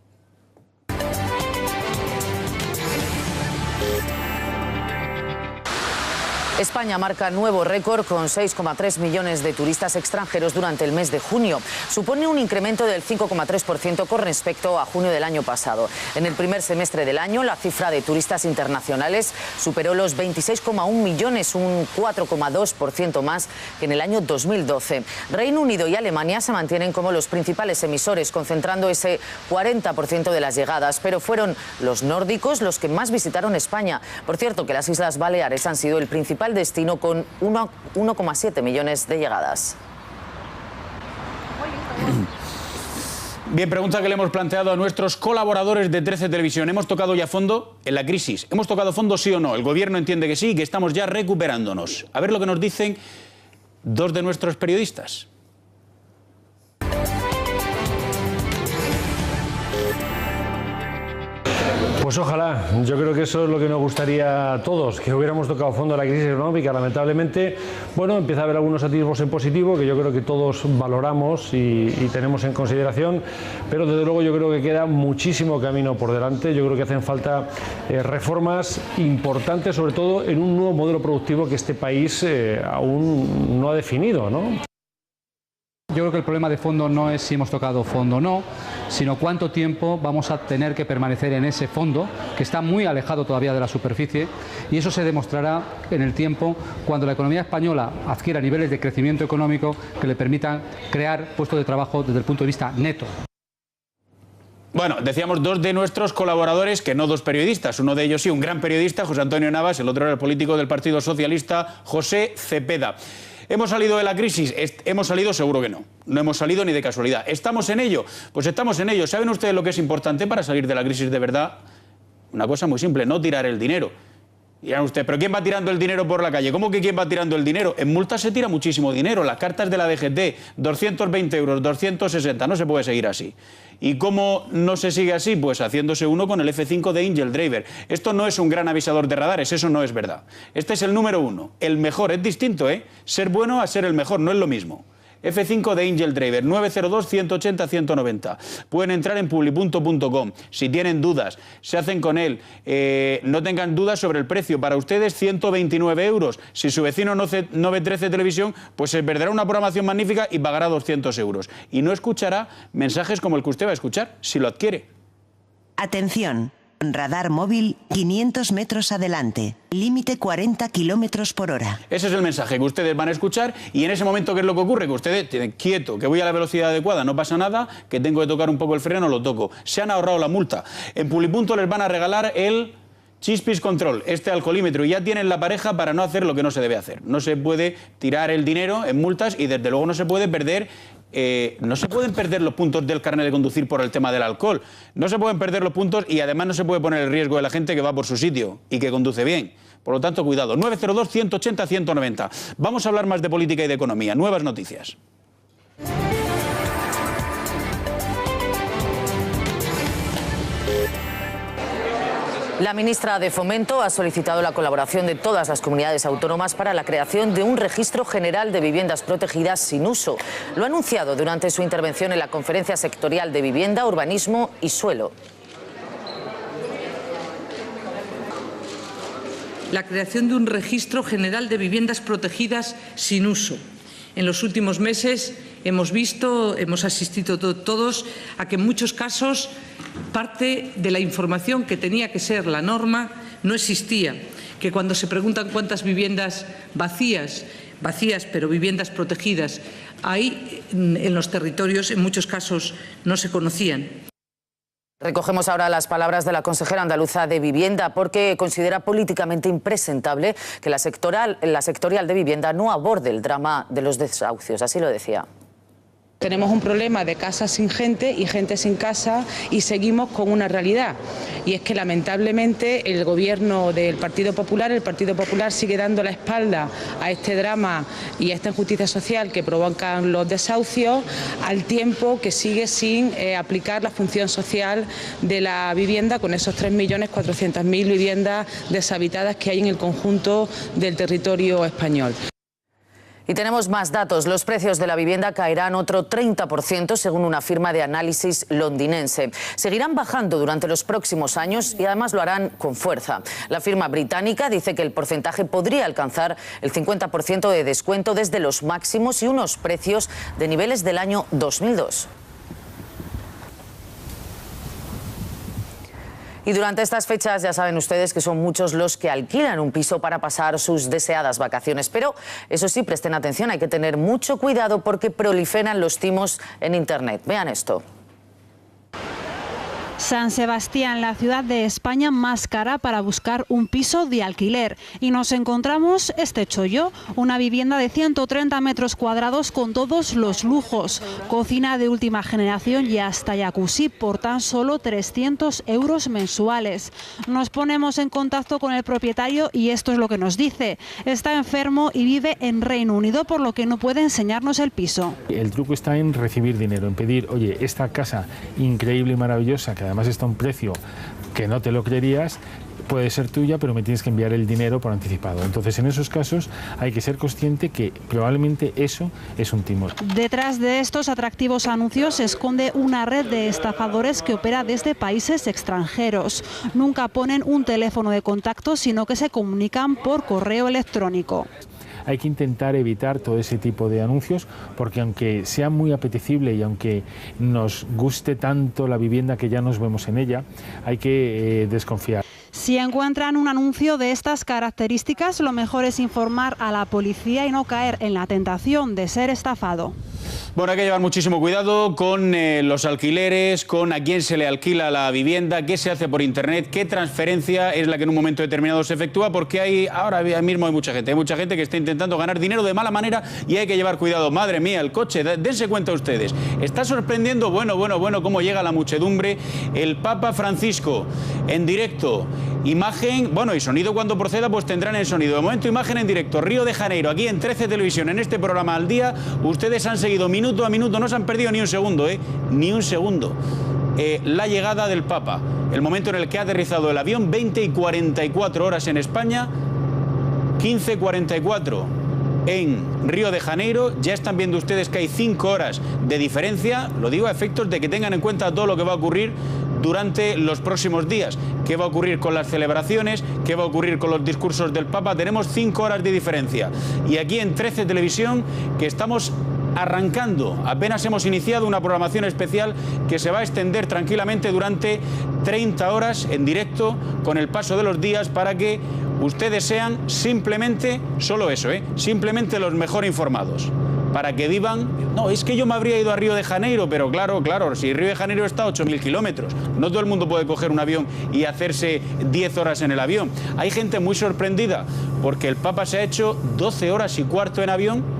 España marca nuevo récord con 6,3 millones de turistas extranjeros durante el mes de junio. Supone un incremento del 5,3% con respecto a junio del año pasado. En el primer semestre del año, la cifra de turistas internacionales superó los 26,1 millones, un 4,2% más que en el año 2012. Reino Unido y Alemania se mantienen como los principales emisores, concentrando ese 40% de las llegadas, pero fueron los nórdicos los que más visitaron España. Por cierto, que las Islas Baleares han sido el principal destino con 1,7 millones de llegadas.
Bien, pregunta que le hemos planteado a nuestros colaboradores de 13 Televisión. ¿Hemos tocado ya fondo en la crisis? ¿Hemos tocado fondo, sí o no? El gobierno entiende que sí y que estamos ya recuperándonos. A ver lo que nos dicen dos de nuestros periodistas.
Pues ojalá, yo creo que eso es lo que nos gustaría a todos, que hubiéramos tocado fondo a la crisis económica. Lamentablemente, bueno, empieza a haber algunos atisbos en positivo que yo creo que todos valoramos y tenemos en consideración, pero desde luego yo creo que queda muchísimo camino por delante. Yo creo que hacen falta reformas importantes, sobre todo en un nuevo modelo productivo que este país aún no ha definido, ¿no?
Yo creo que el problema de fondo no es si hemos tocado fondo o no, sino cuánto tiempo vamos a tener que permanecer en ese fondo, que está muy alejado todavía de la superficie, y eso se demostrará en el tiempo cuando la economía española adquiera niveles de crecimiento económico que le permitan crear puestos de trabajo desde el punto de vista neto.
Bueno, decíamos dos de nuestros colaboradores, que no dos periodistas. Uno de ellos sí, un gran periodista, José Antonio Navas, el otro era el político del Partido Socialista, José Cepeda. ¿Hemos salido de la crisis? Hemos salido seguro que no. No hemos salido ni de casualidad. ¿Estamos en ello? Pues estamos en ello. ¿Saben ustedes lo que es importante para salir de la crisis de verdad? Una cosa muy simple, no tirar el dinero. Dirán ustedes, ¿pero quién va tirando el dinero por la calle? ¿Cómo que quién va tirando el dinero? En multas se tira muchísimo dinero. Las cartas de la DGT, 220 euros, 260, no se puede seguir así. ¿Y cómo no se sigue así? Pues haciéndose uno con el F5 de Angel Driver. Esto no es un gran avisador de radares, eso no es verdad. Este es el número uno, el mejor, es distinto, ¿eh? Ser bueno a ser el mejor, no es lo mismo. F5 de Angel Driver, 902-180-190. Pueden entrar en publi.com. Si tienen dudas, se hacen con él. No tengan dudas sobre el precio. Para ustedes, 129 euros. Si su vecino no ve 13 Televisión, pues se perderá una programación magnífica y pagará 200 euros. Y no escuchará mensajes como el que usted va a escuchar, si lo adquiere.
Atención. Radar móvil 500 metros adelante. Límite 40 kilómetros por hora.
Ese es el mensaje que ustedes van a escuchar y en ese momento, ¿qué es lo que ocurre? Que ustedes tienen quieto, que voy a la velocidad adecuada, no pasa nada, que tengo que tocar un poco el freno, lo toco. Se han ahorrado la multa. En Publi.com les van a regalar el Chispis Control, este alcoholímetro, y ya tienen la pareja para no hacer lo que no se debe hacer. No se puede tirar el dinero en multas y desde luego no se puede perder. No se pueden perder los puntos del carnet de conducir por el tema del alcohol. No se pueden perder los puntos y además no se puede poner el riesgo de la gente que va por su sitio y que conduce bien. Por lo tanto, cuidado. 902-180-190. Vamos a hablar más de política y de economía. Nuevas noticias.
La ministra de Fomento ha solicitado la colaboración de todas las comunidades autónomas para la creación de un registro general de viviendas protegidas sin uso. Lo ha anunciado durante su intervención en la Conferencia Sectorial de Vivienda, Urbanismo y Suelo.
La creación de un registro general de viviendas protegidas sin uso. En los últimos meses hemos asistido todos a que en muchos casos parte de la información que tenía que ser la norma no existía, que cuando se preguntan cuántas viviendas vacías pero viviendas protegidas hay en los territorios, en muchos casos no se conocían.
Recogemos ahora las palabras de la consejera andaluza de Vivienda porque considera políticamente impresentable que la sectorial de Vivienda no aborde el drama de los desahucios, así lo decía.
Tenemos un problema de casas sin gente y gente sin casa y seguimos con una realidad y es que lamentablemente el gobierno del Partido Popular, sigue dando la espalda a este drama y a esta injusticia social que provocan los desahucios al tiempo que sigue sin aplicar la función social de la vivienda con esos 3.400.000 viviendas deshabitadas que hay en el conjunto del territorio español.
Y tenemos más datos. Los precios de la vivienda caerán otro 30% según una firma de análisis londinense. Seguirán bajando durante los próximos años y además lo harán con fuerza. La firma británica dice que el porcentaje podría alcanzar el 50% de descuento desde los máximos y unos precios de niveles del año 2002. Y durante estas fechas ya saben ustedes que son muchos los que alquilan un piso para pasar sus deseadas vacaciones. Pero eso sí, presten atención, hay que tener mucho cuidado porque proliferan los timos en Internet. Vean esto.
San Sebastián, la ciudad de España más cara para buscar un piso de alquiler. Y nos encontramos este chollo, una vivienda de 130 metros cuadrados con todos los lujos, cocina de última generación y hasta jacuzzi por tan solo 300 euros mensuales. Nos ponemos en contacto con el propietario y esto es lo que nos dice. Está enfermo y vive en Reino Unido, por lo que no puede enseñarnos el piso.
El truco está en recibir dinero, en pedir, oye, esta casa increíble y maravillosa, que además está a un precio que no te lo creerías, puede ser tuya, pero me tienes que enviar el dinero por anticipado. Entonces, en esos casos hay que ser consciente que probablemente eso es un timo.
Detrás de estos atractivos anuncios se esconde una red de estafadores que opera desde países extranjeros. Nunca ponen un teléfono de contacto, sino que se comunican por correo electrónico.
Hay que intentar evitar todo ese tipo de anuncios porque aunque sea muy apetecible y aunque nos guste tanto la vivienda que ya nos vemos en ella, hay que desconfiar.
Si encuentran un anuncio de estas características, lo mejor es informar a la policía y no caer en la tentación de ser estafado.
Bueno, hay que llevar muchísimo cuidado con los alquileres, con a quién se le alquila la vivienda, qué se hace por internet, qué transferencia es la que en un momento determinado se efectúa, porque ahora mismo hay mucha gente que está intentando ganar dinero de mala manera y hay que llevar cuidado. Madre mía, el coche, dense cuenta ustedes. Está sorprendiendo, bueno, cómo llega la muchedumbre. El Papa Francisco en directo, imagen, bueno, y sonido cuando proceda, pues tendrán el sonido. De momento, imagen en directo, Río de Janeiro, aquí en 13 Televisión, en este programa Al Día. Ustedes han seguido minuto a minuto, no se han perdido ni un segundo, ni un segundo. La llegada del Papa, el momento en el que ha aterrizado el avión, 20 y 44 horas en España, 15:44 en Río de Janeiro. Ya están viendo ustedes que hay 5 horas de diferencia, lo digo a efectos de que tengan en cuenta todo lo que va a ocurrir durante los próximos días. ¿Qué va a ocurrir con las celebraciones? ¿Qué va a ocurrir con los discursos del Papa? Tenemos 5 horas de diferencia. Y aquí en 13 Televisión, que estamos arrancando, apenas hemos iniciado una programación especial que se va a extender tranquilamente durante 30 horas en directo con el paso de los días para que ustedes sean simplemente, solo eso, simplemente los mejor informados. Para que vivan, no, es que yo me habría ido a Río de Janeiro, pero claro, si Río de Janeiro está a 8.000 kilómetros, no todo el mundo puede coger un avión y hacerse 10 horas en el avión. Hay gente muy sorprendida porque el Papa se ha hecho 12 horas y cuarto en avión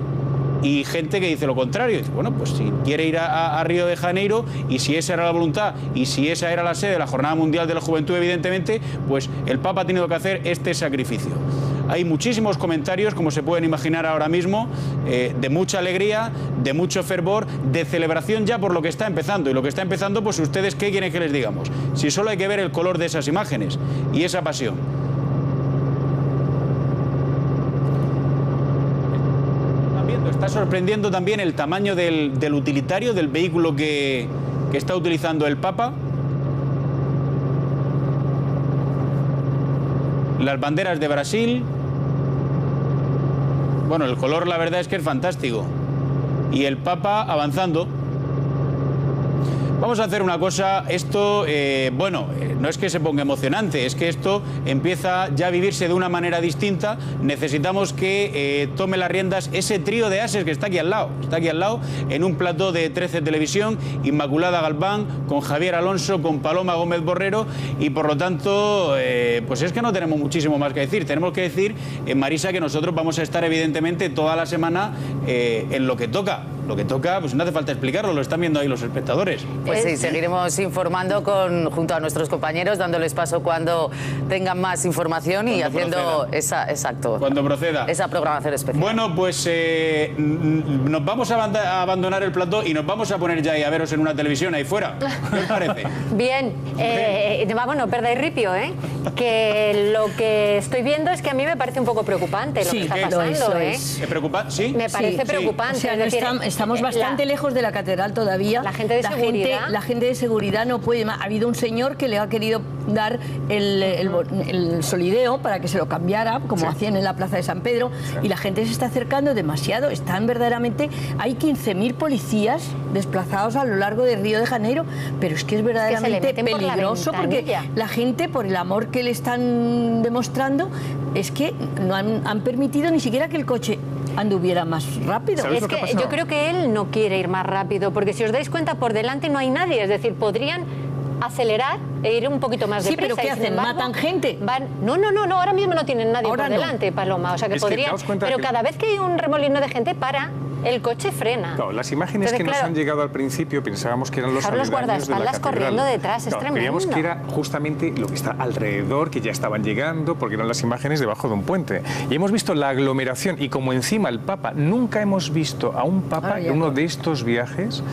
y gente que dice lo contrario. Dice, bueno, pues si quiere ir a Río de Janeiro y si esa era la voluntad y si esa era la sede de la Jornada Mundial de la Juventud, evidentemente, pues el Papa ha tenido que hacer este sacrificio. Hay muchísimos comentarios, como se pueden imaginar ahora mismo, de mucha alegría, de mucho fervor, de celebración ya por lo que está empezando. Y lo que está empezando, pues ustedes, ¿qué quieren que les digamos? Si solo hay que ver el color de esas imágenes y esa pasión. Está sorprendiendo también el tamaño del utilitario, del vehículo que está utilizando el Papa. Las banderas de Brasil. Bueno, el color la verdad es que es fantástico. Y el Papa avanzando. Vamos a hacer una cosa, esto, no es que se ponga emocionante, es que esto empieza ya a vivirse de una manera distinta. Necesitamos que tome las riendas ese trío de ases que está aquí al lado, en un plató de 13 Televisión, Inmaculada Galván, con Javier Alonso, con Paloma Gómez Borrero, y por lo tanto, pues es que no tenemos muchísimo más que decir. Tenemos que decir, Marisa, que nosotros vamos a estar evidentemente toda la semana en lo que toca. lo que toca, pues no hace falta explicarlo, lo están viendo ahí los espectadores.
Pues sí, seguiremos informando junto a nuestros compañeros, dándoles paso cuando tengan más información y haciendo
cuando proceda
esa programación especial.
Bueno, pues nos vamos a abandonar el plató y nos vamos a poner ya y a veros en una televisión ahí fuera. ¿Qué os parece?
Bien, vamos, no perdáis ripio, que lo que estoy viendo es que a mí me parece un poco preocupante lo que está pasando.
¿Es preocupante? Sí.
Me parece preocupante.
O sea,
es decir,
estamos bastante lejos de la catedral todavía.
La gente de seguridad.
La gente de seguridad no puede más. Ha habido un señor que le ha querido dar el solideo para que se lo cambiara, como hacían en la plaza de San Pedro, y la gente se está acercando demasiado. Están verdaderamente, hay 15.000 policías desplazados a lo largo de Río de Janeiro, pero es que es verdaderamente peligroso porque la gente, por el amor que le están demostrando, es que no han permitido ni siquiera que el coche anduviera más rápido.
Es que yo creo que él no quiere ir más rápido, porque si os dais cuenta, por delante no hay nadie, es decir, podrían acelerar e ir un poquito más deprisa.
Sí, pero ¿qué hacen?
Embargo,
¿Matan gente?
No, ahora mismo no tienen nadie por delante, Paloma, o sea que podrían, pero cada vez que hay un remolino de gente para, el coche frena.
Claro, las imágenes que nos han llegado al principio pensábamos que eran los aledaños de la catedral.
Corriendo detrás, es tremendo.
Creíamos que era justamente lo que está alrededor, que ya estaban llegando, porque eran las imágenes debajo de un puente. Y hemos visto la aglomeración, y como encima el Papa, nunca hemos visto a un Papa en uno de estos viajes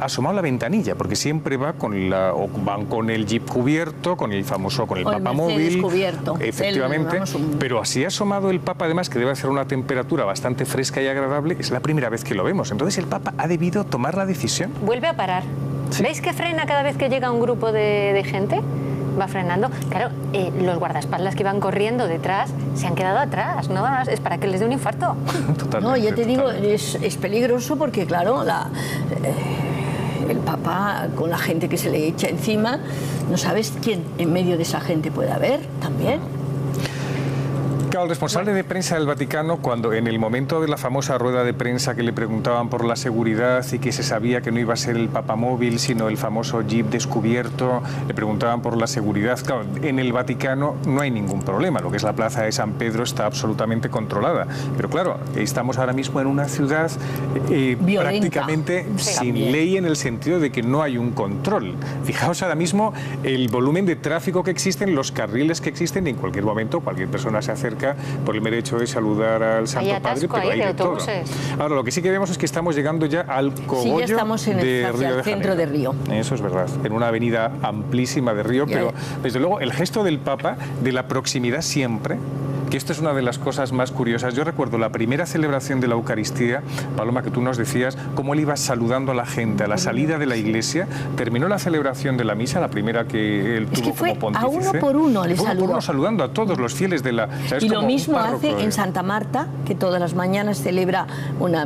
asomado a la ventanilla, porque siempre va van con el jeep cubierto, con el Papa móvil.
Cubierto.
Efectivamente, pero así asomado el Papa, además, que debe hacer una temperatura bastante fresca y agradable, es la primera vez que lo vemos. Entonces el Papa ha debido tomar la decisión.
Vuelve a parar. ¿Sí? ¿Veis que frena cada vez que llega un grupo de gente? Va frenando. Claro, los guardaespaldas que iban corriendo detrás se han quedado atrás, ¿no? Es para que les dé un infarto.
Totalmente.
No, ya te digo, es peligroso porque, claro, el Papa, con la gente que se le echa encima, no sabes quién en medio de esa gente puede haber también.
El responsable de prensa del Vaticano, cuando en el momento de la famosa rueda de prensa que le preguntaban por la seguridad y que se sabía que no iba a ser el Papa móvil, sino el famoso jeep descubierto, le preguntaban por la seguridad. Claro, en el Vaticano no hay ningún problema, lo que es la plaza de San Pedro está absolutamente controlada. Pero claro, estamos ahora mismo en una ciudad prácticamente sin ley, en el sentido de que no hay un control. Fijaos ahora mismo el volumen de tráfico que existen, los carriles que existen, y en cualquier momento cualquier persona se acerca por el mero hecho de saludar al Santo Padre, pero hay de todo. Ahora, lo que sí que vemos es que estamos llegando ya al cogollo de Río de
centro de Río.
Eso es verdad, en una avenida amplísima de Río, pero desde luego el gesto del Papa, de la proximidad siempre, que esto es una de las cosas más curiosas. Yo recuerdo la primera celebración de la Eucaristía, Paloma, que tú nos decías, cómo él iba saludando a la gente a la salida de la iglesia. Terminó la celebración de la misa, la primera que él tuvo como pontífice.
A uno por uno le saludó.
Saludando a todos los fieles de la...
¿sabes? Y lo mismo hace en Santa Marta, que todas las mañanas celebra una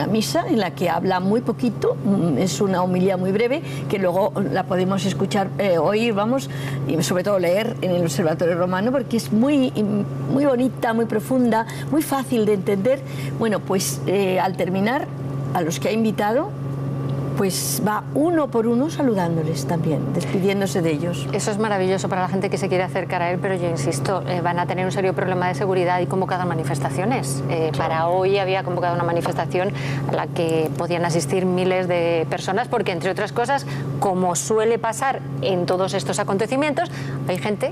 misa en la que habla muy poquito, es una homilía muy breve, que luego la podemos escuchar, oír, y sobre todo leer en el Observatorio Romano, porque es muy bonita, muy profunda, muy fácil de entender. Bueno, pues al terminar, a los que ha invitado, pues va uno por uno saludándoles también, despidiéndose de ellos.
Eso es maravilloso para la gente que se quiere acercar a él, pero yo insisto, van a tener un serio problema de seguridad y convocadas manifestaciones. Para hoy había convocado una manifestación a la que podían asistir miles de personas, porque entre otras cosas, como suele pasar en todos estos acontecimientos, hay gente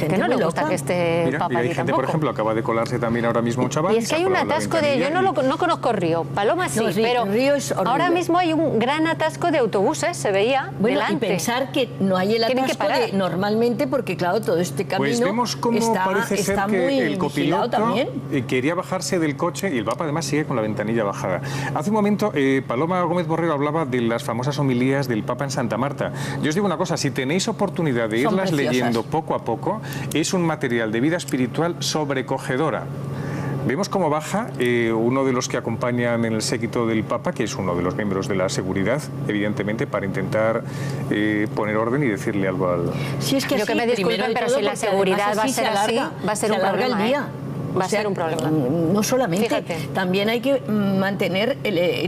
que no le gusta que esté Papa allí
hay gente,
tampoco.
por ejemplo, acaba de colarse también ahora mismo un chaval.
Y es que hay un atasco yo no conozco Río, Paloma sí, pero
Río es horrible.
Ahora mismo hay un gran atasco de autobuses, se veía delante.
Y pensar que no hay el atasco normalmente, porque claro, todo este camino
pues vemos cómo parece ser que el copiloto
también
quería bajarse del coche, y el Papa además sigue con la ventanilla bajada. Hace un momento Paloma Gómez Borrero hablaba de las famosas homilías del Papa en Santa Marta. Yo os digo una cosa, si tenéis oportunidad de irlas leyendo poco a poco, es un material de vida espiritual sobrecogedora. Vemos cómo baja uno de los que acompañan en el séquito del Papa, que es uno de los miembros de la seguridad, evidentemente, para intentar poner orden y decirle algo al...
Si es que
yo que me disculpen, pero si la seguridad va a ser así, va a ser un problema. Va a ser un problema.
No solamente,
Fíjate.
también hay que mantener,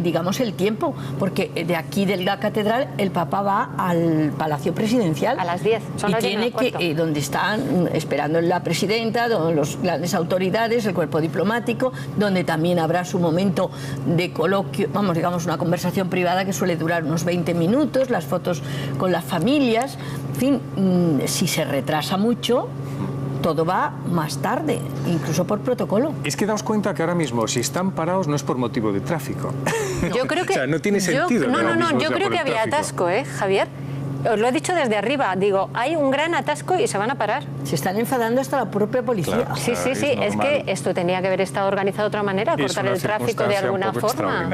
digamos, el tiempo, porque de aquí de la catedral el Papa va al Palacio Presidencial.
A las 10, son
y
las 10
tiene
menos cuarto.
que, donde están esperando la presidenta, donde las grandes autoridades, el cuerpo diplomático, donde también habrá su momento de coloquio, vamos, digamos, una conversación privada que suele durar unos 20 minutos, las fotos con las familias, en fin, si se retrasa mucho, todo va más tarde, incluso por protocolo.
Es que daos cuenta que ahora mismo, si están parados, no es por motivo de tráfico.
Yo creo que...
O sea, no tiene sentido.
Yo creo que había atasco, Javier. Os lo he dicho desde arriba, digo, hay un gran atasco y se van a parar.
Se están enfadando hasta la propia policía.
Claro,
Sí, es que esto tenía que haber estado organizado de otra manera, cortar el tráfico de alguna forma.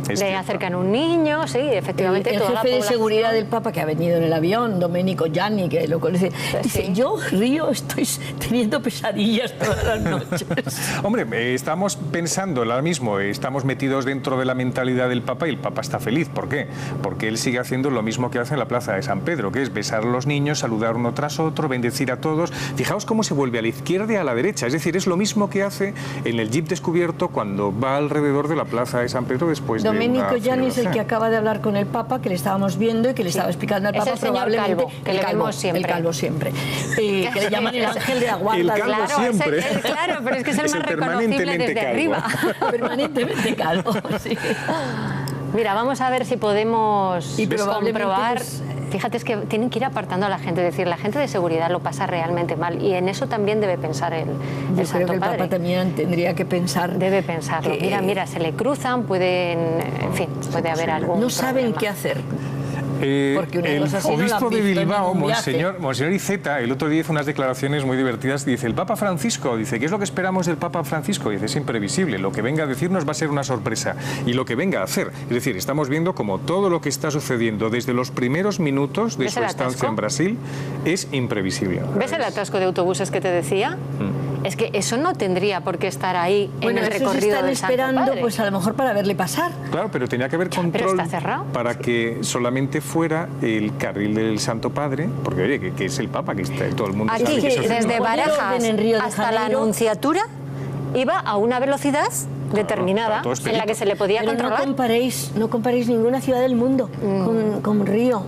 De acercar a un niño, sí, efectivamente.
El
toda la
jefe de
población.
seguridad del Papa que ha venido en el avión, Domenico Gianni, que lo conoce, dice, yo, Río, estoy teniendo pesadillas todas las noches.
Hombre, estamos pensando ahora mismo, estamos metidos dentro de la mentalidad del Papa y el Papa está feliz. ¿Por qué? Porque él sigue haciendo lo mismo que hace en la Plaza de San Pedro, que es besar a los niños, saludar uno tras otro, bendecir a todos. Fijaos cómo se vuelve a la izquierda y a la derecha, es decir, es lo mismo que hace en el jeep descubierto cuando va alrededor de la Plaza de San Pedro después de
Domenico
una
Gianni es el
celebración.
que acaba de hablar con el Papa, que le estábamos viendo y que le estaba explicando al
Es
Papa
el señor
probablemente
Calvo, que le vemos siempre.
El Calvo siempre. Que le llaman el ángel de la guarda.
El Calvo
Claro,
siempre.
claro, pero es que es el
Es
más
el
reconocible
permanentemente
desde
calvo.
arriba.
Permanentemente calvo, sí.
Mira, vamos a ver si podemos
Y probablemente,
comprobar.
pues,
Fíjate, es que tienen que ir apartando a la gente, es decir, la gente de seguridad lo pasa realmente mal y en eso también debe pensar el
Yo creo
Santo
que el
Padre.
Papa también tendría que pensar.
Debe pensarlo.
que-
Mira, se le cruzan, pueden, en fin, puede haber algún
No saben
problema.
qué hacer. Porque una
El
cosa así no la
obispo
han
de
visto en
Bilbao,
ningún viaje.
Monseñor Iceta, el otro día hizo unas declaraciones muy divertidas. Dice, el Papa Francisco, dice, ¿qué es lo que esperamos del Papa Francisco? Dice, es imprevisible. Lo que venga a decirnos va a ser una sorpresa. Y lo que venga a hacer. Es decir, estamos viendo como todo lo que está sucediendo desde los primeros minutos de
¿Ves
su
el
estancia
atasco?
en Brasil es imprevisible.
¿Ves el atasco de autobuses que te decía? Es que eso no tendría por qué estar ahí
Bueno,
en el
esos
recorrido
están
del Santo
esperando,
Padre.
pues a lo mejor para verle pasar.
Claro, pero tenía que haber
Pero
control
está cerrado.
para que solamente fuera el carril del Santo Padre, porque oye, que es el Papa, que está, todo el mundo
Aquí,
sabe que es el
desde
Papa.
Barajas
en Río de
hasta la
Janeiro.
Anunciatura, iba a una velocidad determinada
todo
en
expedito.
la que se le podía
Pero
controlar.
no comparéis ninguna ciudad del mundo con Río.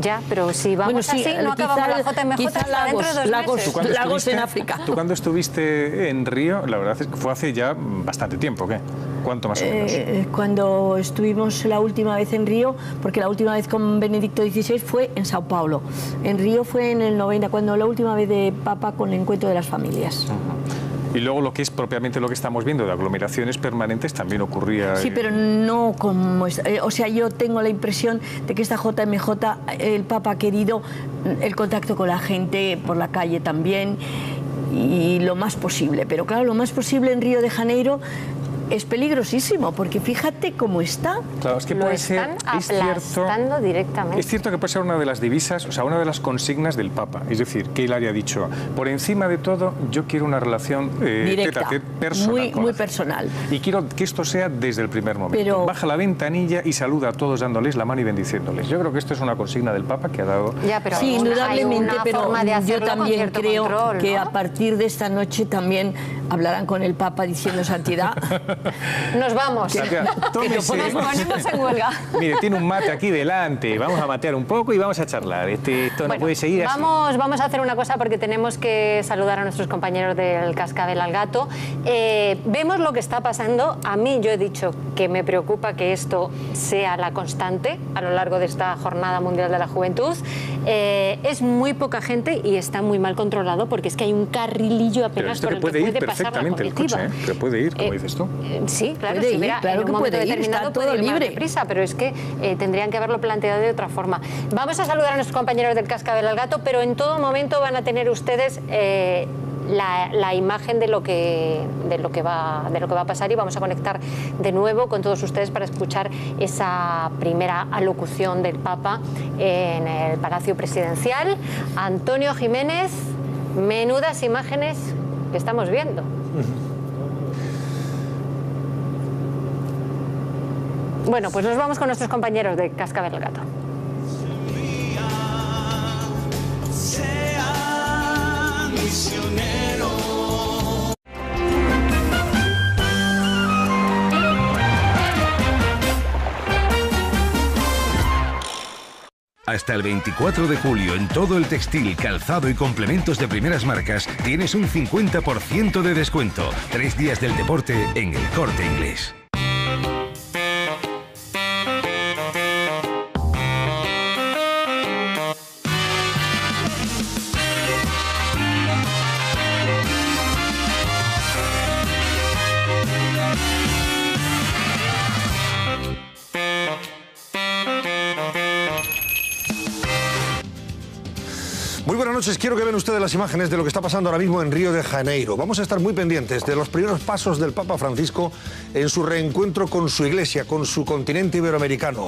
Ya, pero si vamos así, no acabamos la JMJ
quizá
hasta dentro de 2
Lagos,
meses.
cuándo
Lagos
estuviste?
en África.
¿Tú cuando estuviste en Río? La verdad es que fue hace ya bastante tiempo, ¿qué? ¿Cuánto más o menos?
Cuando estuvimos la última vez en Río, porque la última vez con Benedicto XVI fue en Sao Paulo. En Río fue en el 90, cuando la última vez de Papa con el encuentro de las familias.
Y luego lo que es propiamente lo que estamos viendo de aglomeraciones permanentes también ocurría.
Sí, pero no como... o sea, yo tengo la impresión de que esta JMJ, el Papa ha querido el contacto con la gente por la calle también y lo más posible. Pero claro, lo más posible en Río de Janeiro es peligrosísimo, porque fíjate cómo está.
Claro, es que
Lo
puede ser,
están
es cierto,
aplastando directamente.
es cierto que puede ser una de las divisas, o sea, una de las consignas del Papa. Es decir, que él haya dicho, por encima de todo, yo quiero una relación
Directa,
tete a tete, personal. con
muy
la gente.
personal.
Y quiero que esto sea desde el primer momento.
Pero-
Baja la ventanilla y saluda a todos dándoles la mano y bendiciéndoles. Yo creo que esto es una consigna del Papa que ha dado...
Ya, pero
Sí,
hay
indudablemente,
una
pero
forma de
yo
hacerlo con
también
cierto
creo
control,
que
¿no?
a partir de esta noche también hablarán con el Papa diciendo santidad.
Nos vamos.
Santiago,
Nos
tómese-
ponemos en huelga.
Mire, tiene un mate aquí delante, vamos a matear un poco y vamos a charlar. Esto no
Bueno,
puede seguir así.
vamos a hacer una cosa porque tenemos que saludar a nuestros compañeros del Cascabel al Gato. Vemos lo que está pasando. A mí yo he dicho que me preocupa que esto sea la constante a lo largo de esta Jornada Mundial de la Juventud. Es muy poca gente y está muy mal controlado porque es que hay un carrilillo
Pero
apenas
esto
por
que
el
puede
que
ir
puede pasar la
perfectamente el coche,
comitiva.
pero puede ir, como dices tú.
Sí, claro,
Puede
si
ir,
hubiera
claro
en
que
un momento
puede ir,
determinado
está
puede
todo
ir más
libre.
deprisa, pero es que tendrían que haberlo planteado de otra forma. Vamos a saludar a nuestros compañeros del Cascabel al Gato, pero en todo momento van a tener ustedes la imagen de lo que va a pasar y vamos a conectar de nuevo con todos ustedes para escuchar esa primera alocución del Papa en el Palacio Presidencial. Antonio Jiménez, menudas imágenes que estamos viendo. Bueno, pues nos vamos con nuestros compañeros de Cascabel al Gato.
Sea misionero. Hasta el 24 de julio en todo el textil, calzado y complementos de primeras marcas tienes un 50% de descuento. 3 días del deporte en El Corte Inglés.
Muy buenas noches, quiero que vean ustedes las imágenes de lo que está pasando ahora mismo en Río de Janeiro. Vamos a estar muy pendientes de los primeros pasos del Papa Francisco en su reencuentro con su iglesia, con su continente iberoamericano.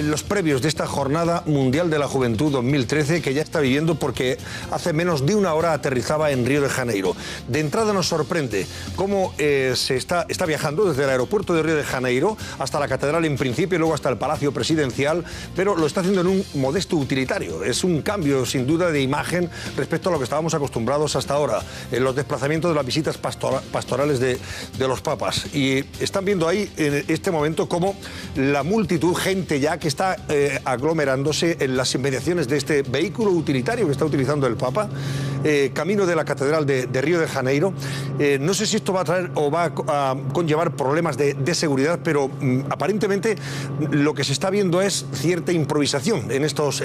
Los previos de esta Jornada Mundial de la Juventud 2013 que ya está viviendo porque hace menos de una hora aterrizaba en Río de Janeiro. De entrada nos sorprende cómo se está viajando desde el aeropuerto de Río de Janeiro hasta la catedral en principio y luego hasta el Palacio Presidencial, pero lo está haciendo en un modesto utilitario. Es un cambio sin duda de imagen respecto a lo que estábamos acostumbrados hasta ahora en los desplazamientos de las visitas pastorales de los papas. Y están viendo ahí en este momento cómo la multitud, gente ya que está aglomerándose en las inmediaciones de este vehículo utilitario que está utilizando el Papa, camino de la catedral de Río de Janeiro. No sé si esto va a traer o va a conllevar problemas de seguridad, pero aparentemente lo que se está viendo es cierta improvisación en estos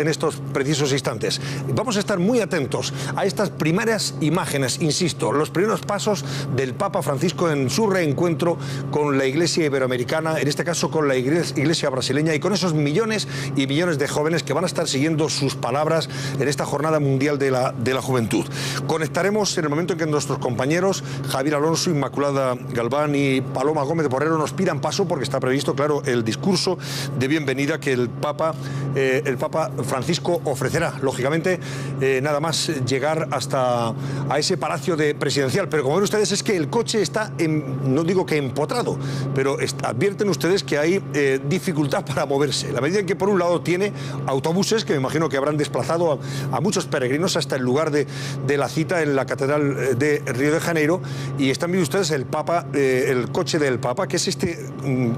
precisos instantes. Vamos a estar muy atentos a estas primeras imágenes, insisto, los primeros pasos del Papa Francisco en su reencuentro con la Iglesia iberoamericana, en este caso con la Iglesia brasileña, y con esos millones y millones de jóvenes que van a estar siguiendo sus palabras en esta Jornada Mundial de la Juventud. Conectaremos en el momento en que nuestros compañeros Javier Alonso, Inmaculada Galván y Paloma Gómez de Porrero nos pidan paso, porque está previsto, claro, el discurso de bienvenida que el Papa Francisco ofrecerá. Lógicamente, nada más llegar hasta a ese palacio presidencial. Pero como ven ustedes, es que el coche está, no digo que empotrado, pero advierten ustedes que hay dificultad para moverse. La medida en que por un lado tiene autobuses que me imagino que habrán desplazado a muchos peregrinos hasta el lugar de la cita en la catedral de Río de Janeiro, y están viendo ustedes el coche del Papa, que es este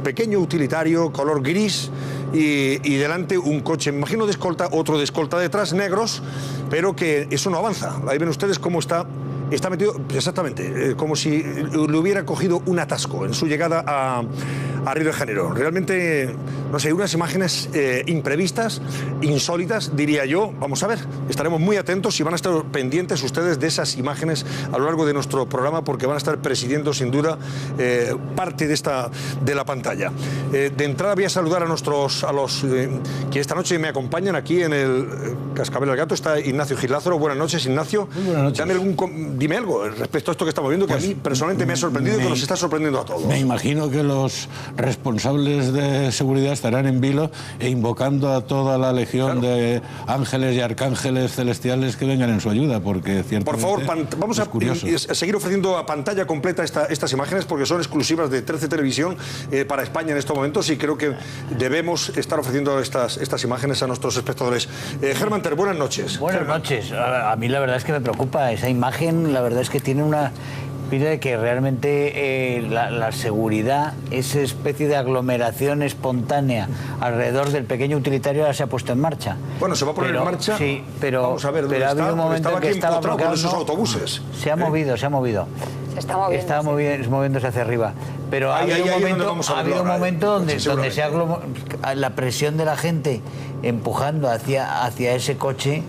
pequeño utilitario color gris, y delante un coche, me imagino de escolta, otro de escolta detrás, negros, pero que eso no avanza. Ahí ven ustedes cómo está metido exactamente, como si le hubiera cogido un atasco en su llegada a Río de Janeiro. Realmente, no sé, unas imágenes imprevistas, insólitas, diría yo. Vamos a ver, estaremos muy atentos y van a estar pendientes ustedes de esas imágenes a lo largo de nuestro programa, porque van a estar presidiendo sin duda parte de la pantalla. De entrada voy a saludar a los que esta noche me acompañan aquí en el Cascabel al Gato. Está Ignacio Gil Lázaro. Buenas noches, Ignacio. Muy buenas noches. Dime algo respecto a esto que estamos viendo, que a mí personalmente me ha sorprendido y que nos está sorprendiendo a todos.
Me imagino que los responsables de seguridad estarán en vilo e invocando a toda la legión de ángeles y arcángeles celestiales que vengan en su ayuda, porque ciertamente...
Por favor, vamos a seguir ofreciendo a pantalla completa estas imágenes, porque son exclusivas de 13 Televisión para España en estos momentos, y creo que debemos estar ofreciendo estas imágenes a nuestros espectadores. Germán Ter, buenas noches.
Buenas noches. A mí la verdad es que me preocupa esa imagen. La verdad es que tiene una pinta de que realmente la seguridad, esa especie de aglomeración espontánea alrededor del pequeño utilitario, ahora se ha puesto en marcha.
Bueno, se va a poner en marcha.
Sí, pero
vamos a ver,
ha habido un momento en que estaba bloqueado
con esos autobuses.
Se ha movido. Se está moviéndose hacia arriba. Pero ha habido un momento donde se ha la presión de la gente empujando hacia ese coche.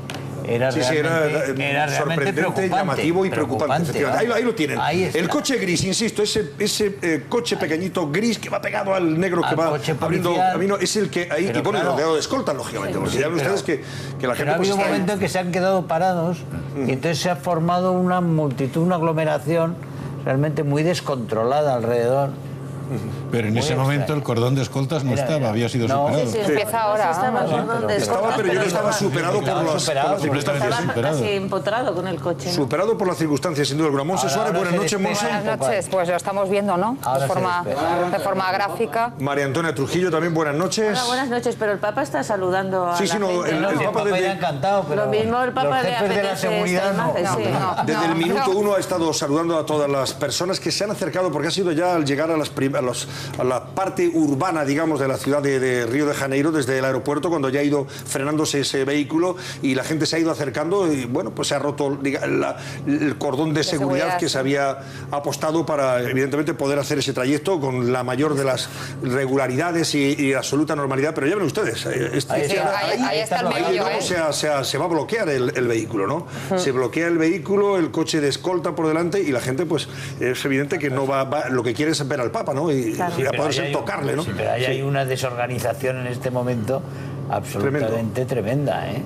Era realmente
sorprendente, llamativo y preocupante. Ahí lo tienen. El coche gris, insisto, ese coche pequeñito gris que va pegado al negro que va abriendo camino, es el que ahí, y bueno, claro, rodeado de escolta, lógicamente, porque ya ven ustedes que la gente...
Pero ha habido un momento en que se han quedado parados y entonces se ha formado una multitud, una aglomeración realmente muy descontrolada alrededor.
Pero en ese momento el cordón de escoltas no estaba, había sido superado.
Sí, empieza ahora.
Pero yo estaba superado por las circunstancias.
Estaba casi empotrado con el coche.
Superado por las circunstancias, sin duda alguna. Monse Suárez, buenas noches, Monse.
Buenas noches, pues lo estamos viendo, ¿no? De forma gráfica.
María Antonia Trujillo, también buenas noches.
Hola, buenas noches, pero el Papa está saludando a la gente.
El Papa le ha encantado, pero
lo mismo el Papa le apetece
la seguridad
Desde el minuto 1 ha estado saludando a todas las personas que se han acercado, porque ha sido ya al llegar a a la parte urbana, digamos, de la ciudad de Río de Janeiro, desde el aeropuerto, cuando ya ha ido frenándose ese vehículo y la gente se ha ido acercando y, bueno, pues se ha roto el cordón de seguridad que se había apostado para, evidentemente, poder hacer ese trayecto con la mayor de las regularidades y absoluta normalidad. Pero ya ven ustedes,
ahí está el medio,
se va a bloquear el vehículo, ¿no? Se bloquea el vehículo, el coche de escolta por delante y la gente, pues, es evidente que no va lo que quiere es ver al Papa, ¿no? Y a poder tocarle, ¿no?
Sí, pero ahí hay una desorganización en este momento absolutamente tremenda, ¿eh?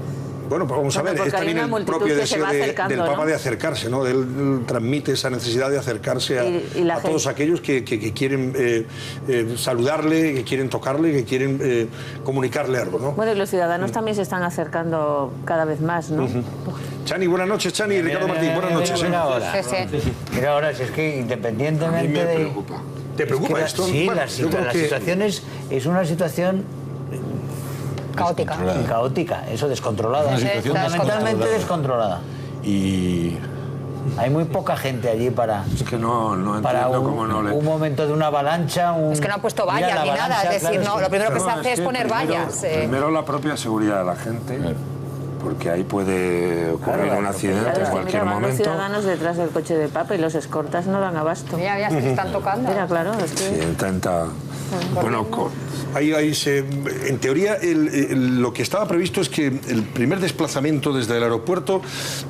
Bueno, pues vamos a ver, es también el propio deseo del Papa de acercarse, ¿no? Él transmite esa necesidad de acercarse a todos aquellos que quieren saludarle, que quieren tocarle, que quieren comunicarle algo, ¿no?
Bueno, y los ciudadanos también se están acercando cada vez más, ¿no?
Chani, buenas noches, Chani. Ricardo Martín, buenas noches.
Mira ahora, si es que independientemente de...
preocupa. ¿Te preocupa esto?
Sí, la situación es una situación...
caótica.
Caótica, eso, descontrolada. Fundamentalmente descontrolada.
Y...
hay muy poca gente allí para...
Es que no
para
entiendo cómo no le...
un momento de una avalancha...
Es que no ha puesto vallas ni nada, es decir, no, lo primero que se hace es poner vallas.
Primero la propia seguridad de la gente, porque ahí puede ocurrir un accidente en cualquier momento.
Los ciudadanos detrás del coche del Papa y los escortas no dan abasto.
Ya se están tocando.
Mira, claro, es que...
Sí, intenta... Bueno,
en teoría, lo que estaba previsto es que el primer desplazamiento desde el aeropuerto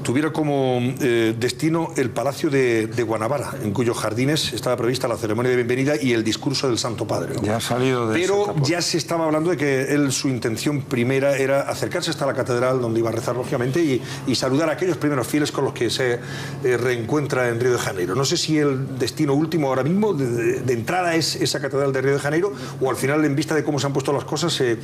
tuviera como destino el Palacio de Guanabara, en cuyos jardines estaba prevista la ceremonia de bienvenida y el discurso del Santo Padre, ¿no?
Ya ha salido de
Pero ya se estaba hablando de que su intención primera era acercarse hasta la catedral, donde iba a rezar, lógicamente, y saludar a aquellos primeros fieles con los que se reencuentra en Río de Janeiro. No sé si el destino último ahora mismo, de entrada, es esa catedral de Río de Janeiro, o al final, en vista de cómo se han puesto las cosas, se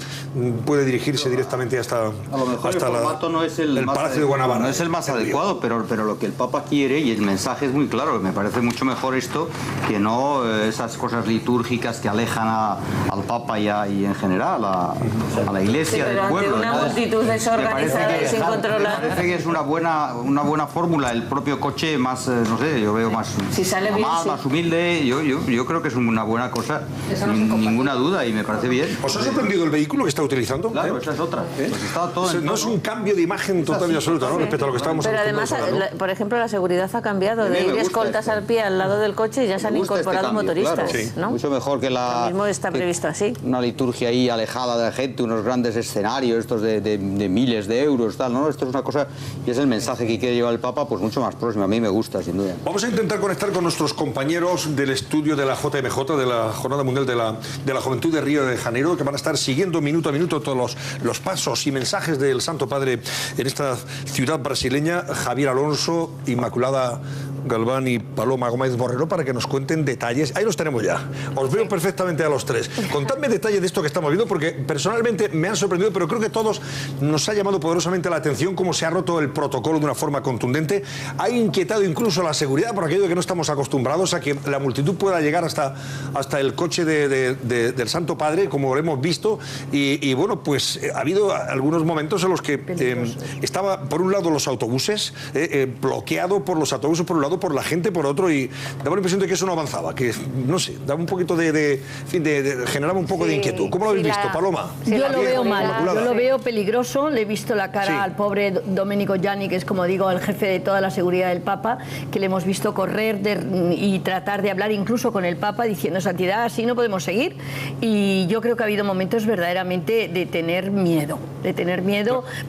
puede dirigirse directamente hasta,
a lo mejor hasta el formato no es el
Palacio de Guanabara.
No es el más adecuado, pero lo que el Papa quiere, y el mensaje es muy claro, me parece mucho mejor esto que no esas cosas litúrgicas que alejan al Papa y en general a la Iglesia del pueblo.
Una multitud desorganizada y sin controlar.
Me parece que es una buena fórmula, el propio coche más, no sé, yo veo más,
si sale bien,
más humilde, yo creo que es una buena cosa, ninguna duda, y me parece bien.
¿Os ha sorprendido el vehículo que está utilizando?
Claro, esa es otra. Pues está todo
no es un cambio de imagen total y absoluta, ¿no? Respecto a lo que estábamos acostumbrados.
Pero además, por ejemplo, la seguridad ha cambiado. De ir escoltas al pie al lado del coche y ya se han incorporado motoristas, ¿no?
Mucho mejor que
Lo mismo está previsto así.
Una liturgia ahí alejada de la gente, unos grandes escenarios, estos de miles de euros, tal, ¿no? Esto es una cosa, y es el mensaje que quiere llevar el Papa, pues mucho más próximo. A mí me gusta, sin duda.
Vamos a intentar conectar con nuestros compañeros del estudio de la JMJ, de la Jornada Mundial de la Juventud de Río de Janeiro, que van a estar siguiendo minuto a minuto todos los pasos y mensajes del Santo Padre en esta ciudad brasileña. Javier Alonso, Inmaculada Galván y Paloma Gómez Borrero, para que nos cuenten detalles. Ahí los tenemos ya. Os veo perfectamente a los tres. Contadme detalles de esto que estamos viendo, porque personalmente me han sorprendido, pero creo que todos nos ha llamado poderosamente la atención cómo se ha roto el protocolo de una forma contundente. Ha inquietado incluso la seguridad, por aquello de que no estamos acostumbrados a que la multitud pueda llegar hasta el coche del Santo Padre, como lo hemos visto. Y bueno, pues ha habido algunos momentos en los que estaba, por un lado, los autobuses, bloqueado por los autobuses, por un lado, por la gente, por otro, y daba la impresión de que eso no avanzaba, que, no sé, daba un poquito generaba un poco de inquietud. ¿Cómo lo habéis visto, Paloma?
Yo lo veo mal, yo lo veo peligroso. Le he visto la cara al pobre Domenico Gianni, que es, como digo, el jefe de toda la seguridad del Papa, que le hemos visto correr y tratar de hablar incluso con el Papa, diciendo: santidad, así no podemos seguir. Y yo creo que ha habido momentos verdaderamente de tener miedo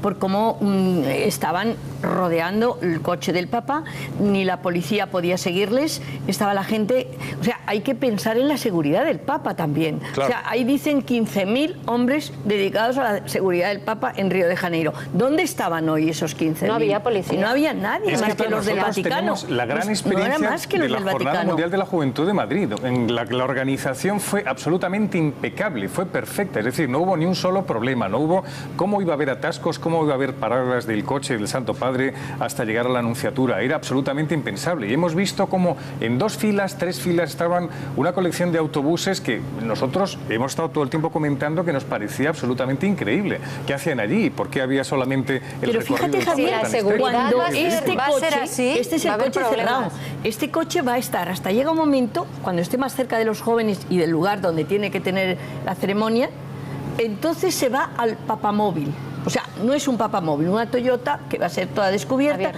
por cómo estaban rodeando el coche del Papa, ni la policía podía seguirles, estaba la gente. O sea, hay que pensar en la seguridad del Papa también. Claro. O sea, ahí dicen 15.000 hombres dedicados a la seguridad del Papa en Río de Janeiro. ¿Dónde estaban hoy esos 15.000?
No había policía.
Y no había nadie más que los del Vaticano.
La gran experiencia de la Jornada Mundial de la Juventud de Madrid, en la que la organización fue absolutamente impecable, fue perfecta. Es decir, no hubo ni un solo problema, no hubo cómo iba a haber atascos, cómo iba a haber paradas del coche del Santo Padre hasta llegar a la Anunciatura. Era absolutamente impensable. impensable. Y hemos visto como en 2 filas, 3 filas estaban una colección de autobuses que nosotros hemos estado todo el tiempo comentando que nos parecía absolutamente increíble. ¿Qué hacían allí? ¿Por qué había solamente el
Pero
recorrido?
fíjate, Javier,
la seguridad
cuando
va a ser así,
este es el coche cerrado. Este coche va a estar hasta llega un momento, cuando esté más cerca de los jóvenes y del lugar donde tiene que tener la ceremonia, entonces se va al papamóvil. O sea, no es un papamóvil, una Toyota que va a ser toda descubierta,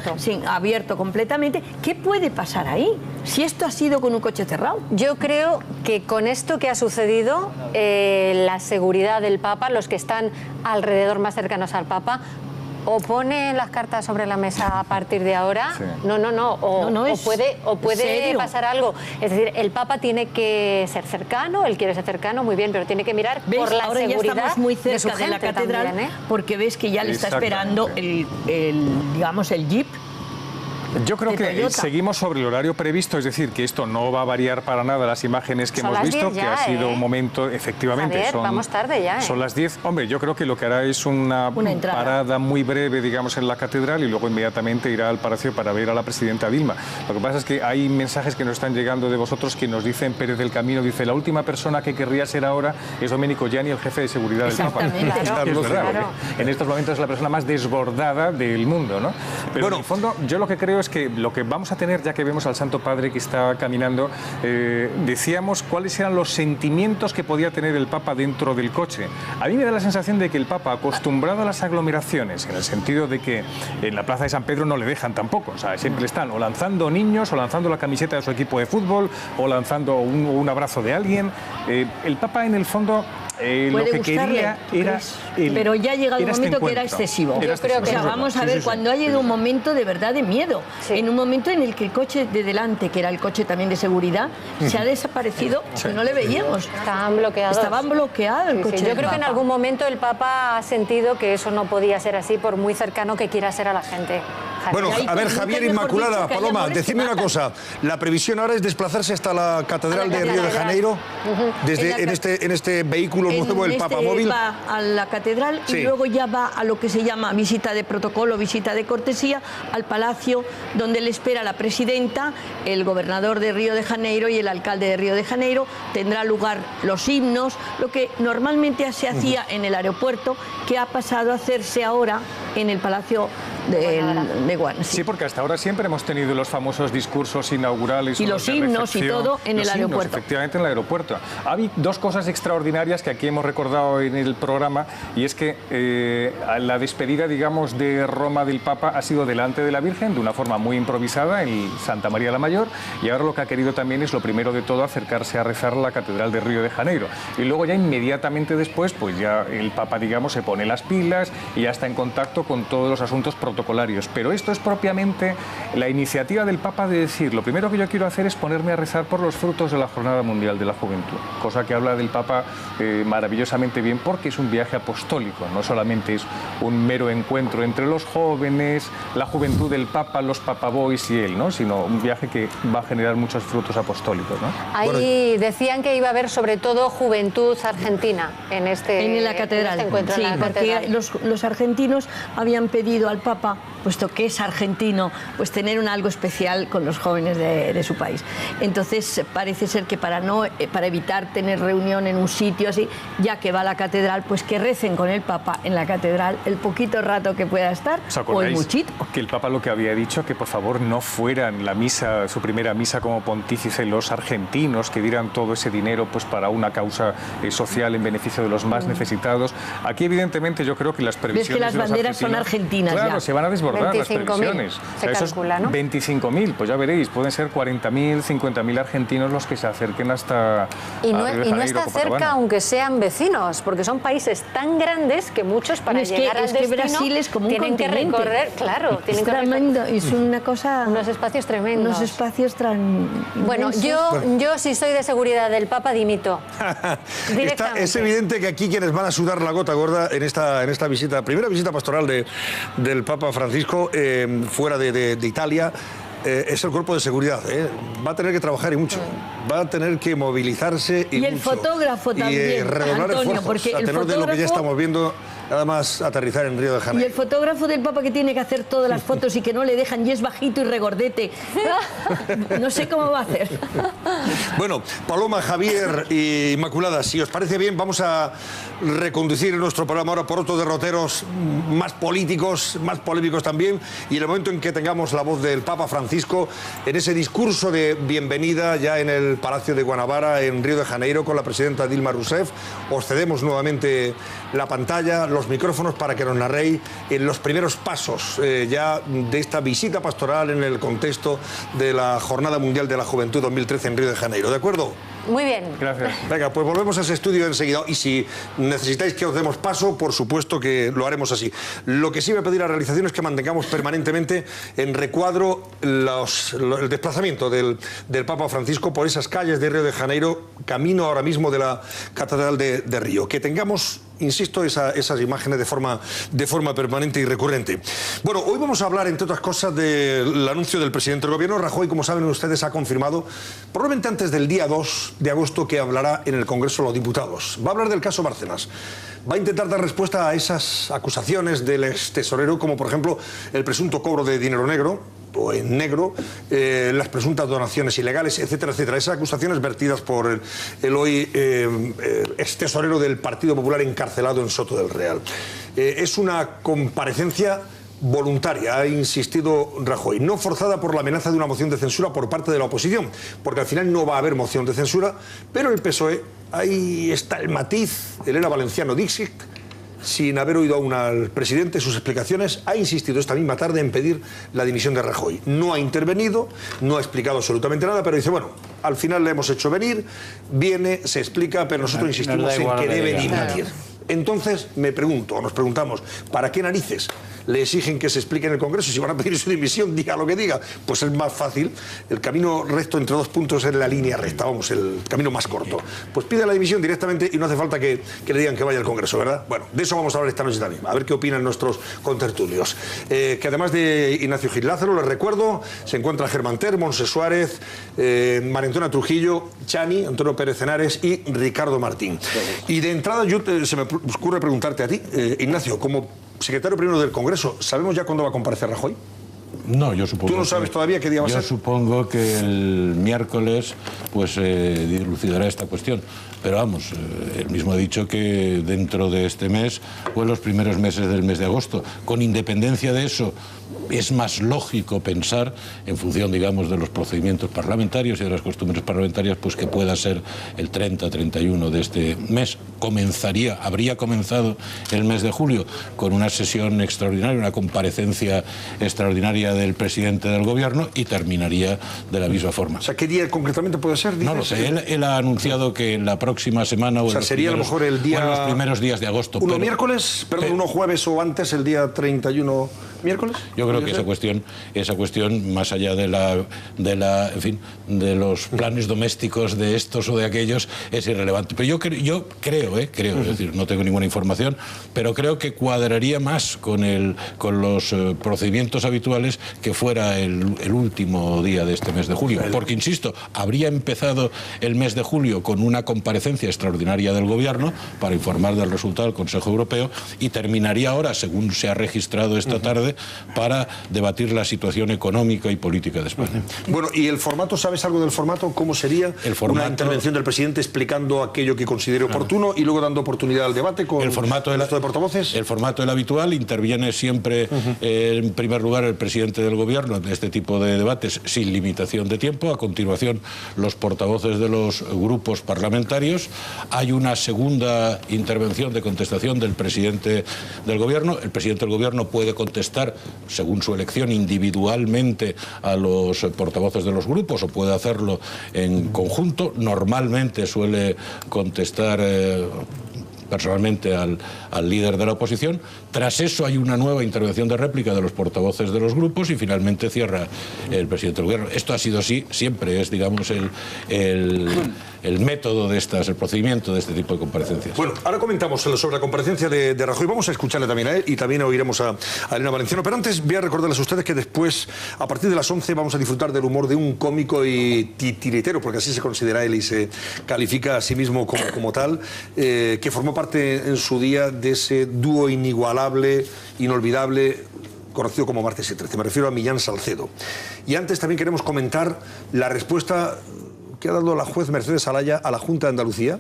abierto completamente. ¿Qué puede pasar ahí si esto ha sido con un coche cerrado?
Yo creo que con esto que ha sucedido, la seguridad del Papa, los que están alrededor más cercanos al Papa, o pone las cartas sobre la mesa a partir de ahora, o puede pasar algo. Es decir, el Papa tiene que ser cercano, él quiere ser cercano, muy bien, pero tiene que mirar por la
ahora
seguridad
ya estamos muy cerca
de
la catedral,
también,
porque ves que ya le está esperando el jeep.
Yo creo que seguimos sobre el horario previsto, es decir, que esto no va a variar para nada las imágenes que hemos visto, que ha sido un momento, efectivamente,
Javier, vamos tarde ya,
son las 10. Hombre, yo creo que lo que hará es una parada muy breve, digamos, en la catedral y luego inmediatamente irá al Palacio para ver a la presidenta Dilma. Lo que pasa es que hay mensajes que nos están llegando de vosotros que nos dicen, Pérez del Camino dice, la última persona que querría ser ahora es Domenico Gianni, el jefe de seguridad del Papa. Es verdad, en estos momentos es la persona más desbordada del mundo, ¿no? Pero en el fondo, yo lo que creo es que lo que vamos a tener, ya que vemos al Santo Padre que está caminando, decíamos cuáles eran los sentimientos que podía tener el Papa dentro del coche. A mí me da la sensación de que el Papa, acostumbrado a las aglomeraciones, en el sentido de que en la Plaza de San Pedro no le dejan tampoco, o sea, siempre están o lanzando niños, o lanzando la camiseta de su equipo de fútbol, o lanzando un abrazo de alguien. El Papa, en el fondo, lo que quería era...
pero ya ha llegado un momento que era excesivo.
Yo creo que
vamos a ver, cuando ha llegado un momento de verdad de miedo, en un momento en el que el coche de delante, que era el coche también de seguridad, se ha desaparecido, que no le veíamos.
Estaban bloqueados.
Estaban bloqueados el coche.
Yo creo que en algún momento el Papa ha sentido que eso no podía ser así, por muy cercano que quiera ser a la gente.
Bueno, a ver, Javier Inmaculada, Paloma, decidme una cosa. La previsión ahora es desplazarse hasta la Catedral de Río de Janeiro, en este vehículo nuevo, el Papamóvil.
Va a la Catedral y luego ya va a lo que se llama visita de protocolo, visita de cortesía, al Palacio, donde le espera la presidenta, el gobernador de Río de Janeiro y el alcalde de Río de Janeiro. Tendrá lugar los himnos, lo que normalmente se hacía en el aeropuerto, que ha pasado a hacerse ahora en el Palacio de Guadalajara.
Sí, porque hasta ahora siempre hemos tenido los famosos discursos inaugurales
y los himnos y todo en el aeropuerto.
Efectivamente, en el aeropuerto. Hay 2 cosas extraordinarias que aquí hemos recordado en el programa, y es que la despedida, digamos, de Roma del Papa ha sido delante de la Virgen de una forma muy improvisada en Santa María la Mayor, y ahora lo que ha querido también es, lo primero de todo, acercarse a rezar a la Catedral de Río de Janeiro. Y luego ya inmediatamente después, pues ya el Papa, digamos, se pone las pilas y ya está en contacto con todos los asuntos protocolarios. Pero esto es propiamente la iniciativa del Papa de decir, lo primero que yo quiero hacer es ponerme a rezar por los frutos de la Jornada Mundial de la Juventud, cosa que habla del Papa maravillosamente bien, porque es un viaje apostólico, no solamente es un mero encuentro entre los jóvenes, la juventud del Papa, los papaboys y él, ¿no? Sino un viaje que va a generar muchos frutos apostólicos, ¿no?
Ahí decían que iba a haber sobre todo juventud argentina en
la catedral.
Encuentro,
sí,
en la catedral.
Porque los argentinos habían pedido al Papa, puesto que es argentino, pues tener algo especial con los jóvenes de su país. Entonces parece ser que para evitar tener reunión en un sitio así, ya que va a la catedral, pues que recen con el Papa en la catedral el poquito rato que pueda estar, o el muchito.
Que el Papa lo que había dicho, que por favor no fueran la misa, su primera misa como pontífice, los argentinos, que dieran todo ese dinero pues para una causa social en beneficio de los más necesitados. Aquí evidentemente yo creo que las previsiones...
Ves que las banderas son argentinas.
Claro,
ya
se van a desbordar las previsiones.
Se calcula, ¿no?
25.000, pues ya veréis, pueden ser 40.000, 50.000 argentinos los que se acerquen hasta...
Y no está cerca, aunque sean vecinos, porque son países tan grandes que muchos para llegar al destino
Brasil es como
tienen que recorrer,
es tremendo, es una cosa...
Unos espacios tremendos.
Unos espacios
Bueno, yo si soy de seguridad del Papa, dimito.
Es evidente que aquí quienes van a sudar la gota gorda en esta visita, primera visita pastoral del Papa Francisco fuera de Italia, es el cuerpo de seguridad. Va a tener que trabajar y mucho. Va a tener que movilizarse y
el
mucho.
fotógrafo también,
y redoblar
Antonio,
esfuerzos,
porque
a tenor de lo que ya estamos viendo nada más aterrizar en Río de
Y
Janeiro.
el fotógrafo del Papa que tiene que hacer todas las fotos y que no le dejan y es bajito y regordete. No sé cómo va a hacer.
Bueno, Paloma, Javier y Inmaculada, si os parece bien, vamos a reconducir nuestro programa ahora por otros derroteros más políticos, más polémicos también, y en el momento en que tengamos la voz del Papa Francisco en ese discurso de bienvenida ya en el Palacio de Guanabara, en Río de Janeiro, con la presidenta Dilma Rousseff, os cedemos nuevamente la pantalla, los micrófonos para que nos narréis en los primeros pasos ya de esta visita pastoral en el contexto de la Jornada Mundial de la Juventud 2013 en Río de Janeiro. ¿De acuerdo?
Muy bien.
Gracias.
Venga, pues volvemos a ese estudio enseguida. Y si necesitáis que os demos paso, por supuesto que lo haremos así. Lo que sí voy a pedir a la realización es que mantengamos permanentemente en recuadro el desplazamiento del Papa Francisco por esas calles de Río de Janeiro, camino ahora mismo de la Catedral de Río. Que tengamos, insisto, esas imágenes de forma permanente y recurrente. Bueno, hoy vamos a hablar, entre otras cosas, del anuncio del presidente del Gobierno. Rajoy, como saben ustedes, ha confirmado, probablemente antes del día 2 de agosto, que hablará en el Congreso de los Diputados. Va a hablar del caso Bárcenas. Va a intentar dar respuesta a esas acusaciones del ex tesorero, como por ejemplo el presunto cobro de dinero negro, o en negro, las presuntas donaciones ilegales, etcétera, etcétera. Esas acusaciones vertidas por el hoy ex tesorero del Partido Popular encarcelado en Soto del Real. Es una comparecencia voluntaria, ha insistido Rajoy, no forzada por la amenaza de una moción de censura por parte de la oposición, porque al final no va a haber moción de censura, pero el PSOE, ahí está el matiz, Elena Valenciano Dixit, sin haber oído aún al presidente sus explicaciones, ha insistido esta misma tarde en pedir la dimisión de Rajoy. No ha intervenido, no ha explicado absolutamente nada, pero dice, bueno, al final le hemos hecho venir, viene, se explica, pero nosotros insistimos en que debe dimitir. Entonces me pregunto, nos preguntamos, ¿para qué narices le exigen que se explique en el Congreso? Si van a pedir su dimisión, diga lo que diga, pues es más fácil. El camino recto entre dos puntos es la línea recta, vamos, el camino más corto. Pues pide la dimisión directamente y no hace falta que le digan que vaya al Congreso, ¿verdad? Bueno, de eso vamos a hablar esta noche también, a ver qué opinan nuestros contertulios. Que además de Ignacio Gil Lázaro, les recuerdo, se encuentra Germán Ter, Monse Suárez, María Antonia Trujillo, Chani, Antonio Pérez Henares y Ricardo Martín. Y de entrada se me ocurre preguntarte a ti, Ignacio, como secretario primero del Congreso, ¿sabemos ya cuándo va a comparecer Rajoy?
No, yo supongo.
¿Tú no sabes todavía qué día va a ser?
Yo supongo que el miércoles pues dilucidará esta cuestión. Pero vamos, él mismo ha dicho que dentro de este mes o en los primeros meses del mes de agosto. Con independencia de eso, es más lógico pensar, en función, digamos, de los procedimientos parlamentarios y de las costumbres parlamentarias, pues que pueda ser el 30-31 de este mes. Habría comenzado el mes de julio con una sesión extraordinaria, una comparecencia extraordinaria del presidente del Gobierno y terminaría de la misma forma.
O sea, ¿qué día concretamente puede ser?
No lo sé, él ha anunciado que en la próxima semana o,
sería a lo mejor el día...
en los primeros días de agosto.
Miércoles, perdón, uno jueves o antes, el día 31 miércoles.
Yo creo que esa cuestión, más allá de en fin, de los planes domésticos de estos o de aquellos, es irrelevante. Pero yo creo, es decir, no tengo ninguna información, pero creo que cuadraría más con los procedimientos habituales que fuera el último día de este mes de julio. Porque, insisto, habría empezado el mes de julio con una comparecencia extraordinaria del Gobierno para informar del resultado del Consejo Europeo y terminaría ahora, según se ha registrado esta tarde, para debatir la situación económica y política de España.
Bueno, ¿y el formato? ¿Sabes algo del formato? ¿Cómo sería una intervención del presidente explicando aquello que considere oportuno y luego dando oportunidad al debate con el resto de portavoces?
El formato del habitual, interviene siempre en primer lugar el presidente del Gobierno en este tipo de debates sin limitación de tiempo. A continuación, los portavoces de los grupos parlamentarios. Hay una segunda intervención de contestación del presidente del Gobierno. El presidente del Gobierno puede contestar, según su elección, individualmente a los portavoces de los grupos o puede hacerlo en conjunto. Normalmente suele contestar personalmente al líder de la oposición. Tras eso hay una nueva intervención de réplica de los portavoces de los grupos y finalmente cierra el presidente del Gobierno. Esto ha sido así siempre, es, digamos, el método de el procedimiento de este tipo de comparecencias.
Bueno, ahora comentamos sobre la comparecencia de Rajoy. Vamos a escucharle también a él y también oiremos a Elena Valenciano. Pero antes voy a recordarles a ustedes que después, a partir de las 11, vamos a disfrutar del humor de un cómico y titiritero, porque así se considera él y se califica a sí mismo como tal, que formó parte en su día de ese dúo inigualable, inolvidable, conocido como Martes y 13. Me refiero a Millán Salcedo. Y antes también queremos comentar la respuesta que ha dado la juez Mercedes Alaya a la Junta de Andalucía.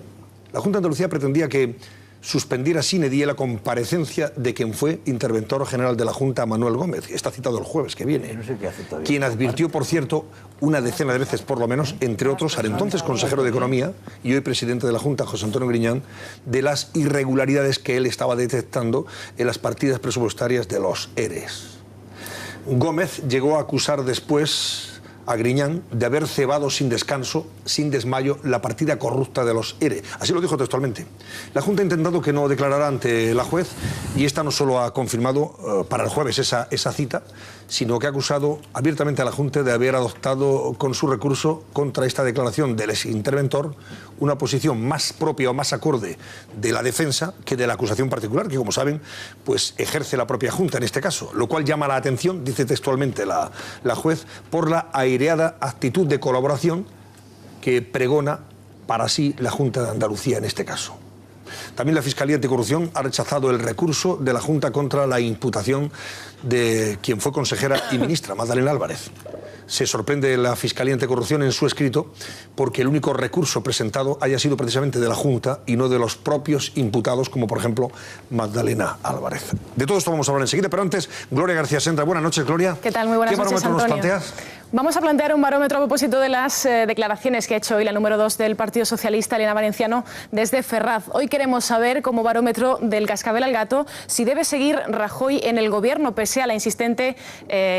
La Junta de Andalucía pretendía que suspendiera sine die la comparecencia de quien fue interventor general de la Junta, Manuel Gómez. Está citado el jueves que viene.
No sé qué hace todavía.
Quien advirtió, por cierto, una decena de veces por lo menos, entre otros, al entonces consejero de Economía y hoy presidente de la Junta, José Antonio Griñán, de las irregularidades que él estaba detectando en las partidas presupuestarias de los ERES. Gómez llegó a acusar después a Griñán de haber cebado sin descanso, sin desmayo, la partida corrupta de los ERE. Así lo dijo textualmente. La Junta ha intentado que no declarara ante la juez y esta no solo ha confirmado para el jueves esa cita, sino que ha acusado abiertamente a la Junta de haber adoptado con su recurso contra esta declaración del exinterventor una posición más propia o más acorde de la defensa que de la acusación particular, que como saben, pues ejerce la propia Junta en este caso, lo cual llama la atención, dice textualmente la juez, por la aireada actitud de colaboración que pregona para sí la Junta de Andalucía en este caso. También la Fiscalía Anticorrupción ha rechazado el recurso de la Junta contra la imputación de quien fue consejera y ministra, Magdalena Álvarez. Se sorprende la Fiscalía Anticorrupción en su escrito porque el único recurso presentado haya sido precisamente de la Junta y no de los propios imputados, como por ejemplo Magdalena Álvarez. De todo esto vamos a hablar enseguida, pero antes, Gloria García Sendra. Buenas noches, Gloria.
¿Qué tal? Muy buenas noches, Antonio.
¿Qué barómetro nos planteas?
Vamos a plantear un barómetro a propósito de las declaraciones que ha hecho hoy la número 2 del Partido Socialista, Elena Valenciano, desde Ferraz. Hoy queremos saber, como barómetro del cascabel al gato, si debe seguir Rajoy en el Gobierno, pese a la insistente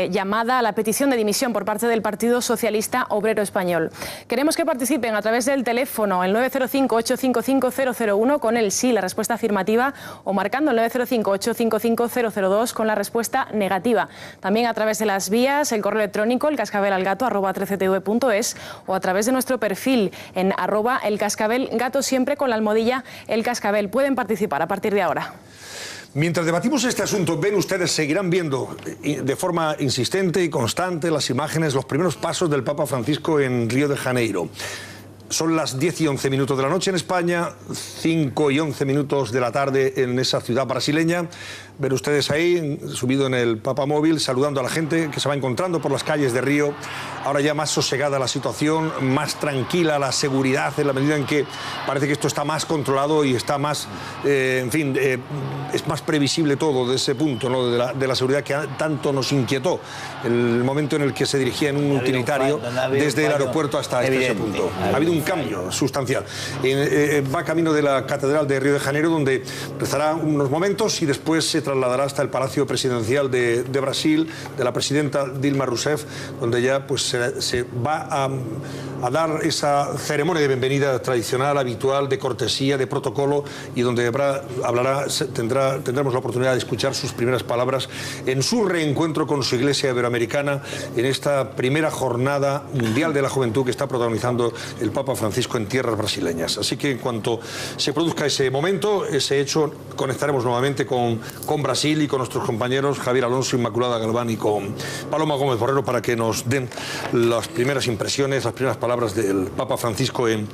llamada a la petición de dimisión por parte del Partido Socialista Obrero Español. Queremos que participen a través del teléfono, el 905-855-001, con el sí, la respuesta afirmativa, o marcando el 905-855-002 con la respuesta negativa. También a través de las vías, el correo electrónico, el cascabelalgato@13tv.es, o a través de nuestro perfil en @elcascabelgato, siempre con la almohadilla El Cascabel. Pueden participar a partir de ahora.
Mientras debatimos este asunto, ven ustedes, seguirán viendo de forma insistente y constante las imágenes, los primeros pasos del Papa Francisco en Río de Janeiro. Son las 10 y 11 minutos de la noche en España, 5 y 11 minutos de la tarde en esa ciudad brasileña. Ven ustedes ahí, subido en el papamóvil, saludando a la gente que se va encontrando por las calles de Río. Ahora ya más sosegada la situación, más tranquila la seguridad, en la medida en que parece que esto está más controlado y está más, es más previsible todo de ese punto, ¿no? de la seguridad que tanto nos inquietó el momento en el que se dirigía en un utilitario desde el aeropuerto hasta ese punto. Ha habido un cambio sustancial. Va camino de la Catedral de Río de Janeiro, donde rezará unos momentos y después se trasladará hasta el Palacio Presidencial de Brasil, de la presidenta Dilma Rousseff, donde ya pues se va a dar esa ceremonia de bienvenida tradicional, habitual, de cortesía, de protocolo, y donde tendremos la oportunidad de escuchar sus primeras palabras en su reencuentro con su Iglesia Iberoamericana en esta primera jornada mundial de la juventud que está protagonizando el Papa Francisco en tierras brasileñas. Así que en cuanto se produzca ese momento, ese hecho, conectaremos nuevamente con Brasil y con nuestros compañeros Javier Alonso, Inmaculada Galván y con Paloma Gómez Borrero para que nos den las primeras impresiones, las primeras palabras del Papa Francisco en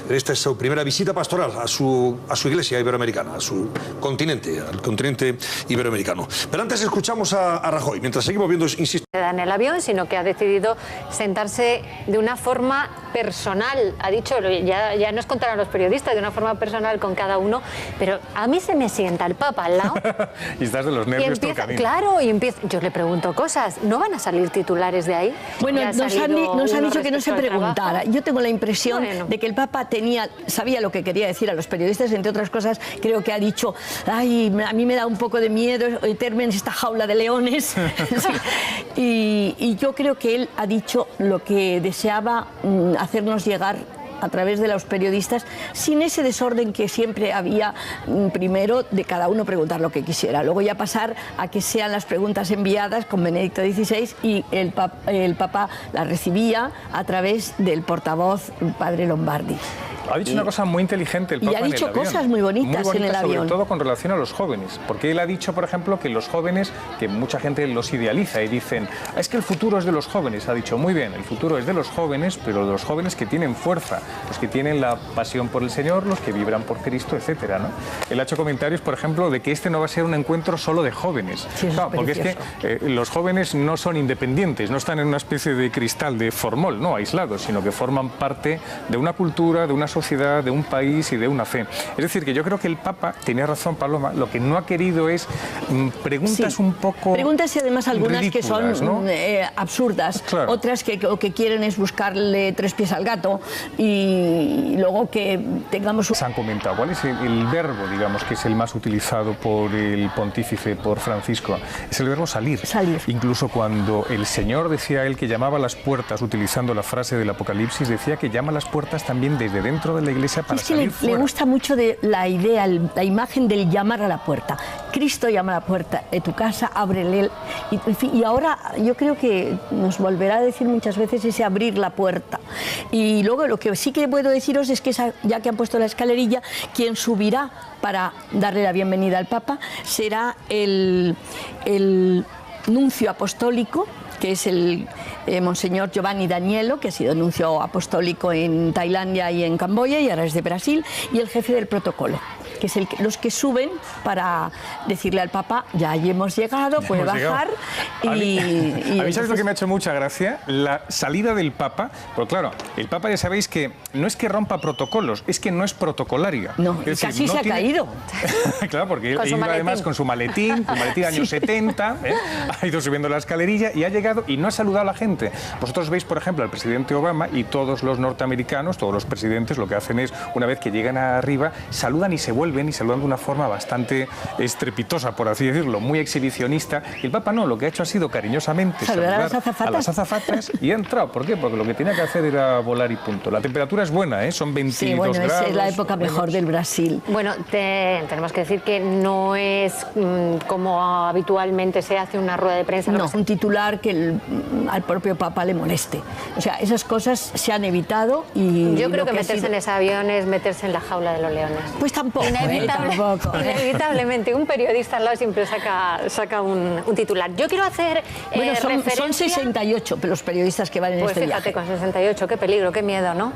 esta su primera visita pastoral a su Iglesia Iberoamericana, a su continente, al continente iberoamericano. Pero antes escuchamos a Rajoy, mientras seguimos viendo, insisto.
En el avión, sino que ha decidido sentarse de una forma personal. Ha dicho, ya nos contarán los periodistas, de una forma personal con cada uno, pero a mí se me sienta el Papa al lado.
Y estás de los nervios todo el camino.
Claro, yo le pregunto cosas. ¿No van a salir titulares de ahí?
Bueno, nos han dicho que no se preguntara. Yo tengo la impresión de que el Papa sabía lo que quería decir a los periodistas, entre otras cosas, creo que ha dicho, ay, a mí me da un poco de miedo meterme en esta jaula de leones. Y yo creo que él ha dicho lo que deseaba hacernos llegar a través de los periodistas, sin ese desorden que siempre había, primero de cada uno preguntar lo que quisiera, luego ya pasar a que sean las preguntas enviadas con Benedicto XVI y el Papa las recibía a través del portavoz, padre Lombardi.
Ha dicho una cosa muy inteligente el Papa.
Y ha dicho cosas muy bonitas en el avión.
Sobre todo con relación a los jóvenes, porque él ha dicho, por ejemplo, que los jóvenes, que mucha gente los idealiza y dicen, es que el futuro es de los jóvenes. Ha dicho, muy bien, el futuro es de los jóvenes, pero de los jóvenes que tienen fuerza, los que tienen la pasión por el Señor, los que vibran por Cristo, etcétera, ¿no? Él ha hecho comentarios, por ejemplo, de que este no va a ser un encuentro solo de jóvenes.
Sí,
claro, porque es que los jóvenes no son independientes, no están en una especie de cristal de formol, no aislados, sino que forman parte de una cultura, de una sociedad, de un país y de una fe. Es decir, que yo creo que el Papa, tenía razón Paloma, lo que no ha querido es preguntas un poco
preguntas y además algunas
ridículas,
que son
¿no?
absurdas,
claro.
Otras que lo que quieren es buscarle tres pies al gato y luego que tengamos...
Se han comentado, ¿cuál es el verbo, digamos, que es el más utilizado por el pontífice, por Francisco? Es el verbo salir.
Salir.
Incluso cuando el Señor decía él que llamaba a las puertas, utilizando la frase del Apocalipsis, decía que llama a las puertas también desde dentro de la iglesia para salir fuera.
Le gusta mucho de la idea, la imagen del llamar a la puerta. Cristo llama a la puerta de tu casa, ábrele. Y ahora yo creo que nos volverá a decir muchas veces ese abrir la puerta. Y luego lo que sí que puedo deciros es que ya que han puesto la escalerilla, quien subirá para darle la bienvenida al Papa será el nuncio apostólico, que es el Monseñor Giovanni Danielo, que ha sido nuncio apostólico en Tailandia y en Camboya y ahora es de Brasil, y el jefe del protocolo, que es los que suben para decirle al Papa, ya hemos llegado, puede bajar.
A mí, ¿sabes lo que me ha hecho mucha gracia? La salida del Papa, porque claro, el Papa ya sabéis que no es que rompa protocolos, es que no es protocolaria.
No,
es decir,
casi no se ha caído.
Claro, porque él iba además con su maletín años 70, ha ido subiendo la escalerilla y ha llegado y no ha saludado a la gente. Vosotros veis, por ejemplo, al presidente Obama y todos los norteamericanos, todos los presidentes, lo que hacen es, una vez que llegan arriba, saludan y se vuelven y saludan de una forma bastante estrepitosa, por así decirlo, muy exhibicionista. Y el Papa no, lo que ha hecho ha sido cariñosamente saludar a las azafatas y ha entrado. ¿Por qué? Porque lo que tenía que hacer era volar y punto. La temperatura es buena, son 22 grados.
Es la época mejor del Brasil.
Bueno, tenemos que decir que no es como habitualmente se hace una rueda de prensa.
No, un titular que al propio Papa le moleste. O sea, esas cosas se han evitado y...
Yo creo que meterse en ese avión es meterse en la jaula de los leones.
Pues tampoco.
Inevitablemente, un periodista al lado siempre saca un titular. Yo quiero hacer
son 68 los periodistas que van en este viaje.
Con 68, qué peligro, qué miedo, ¿no?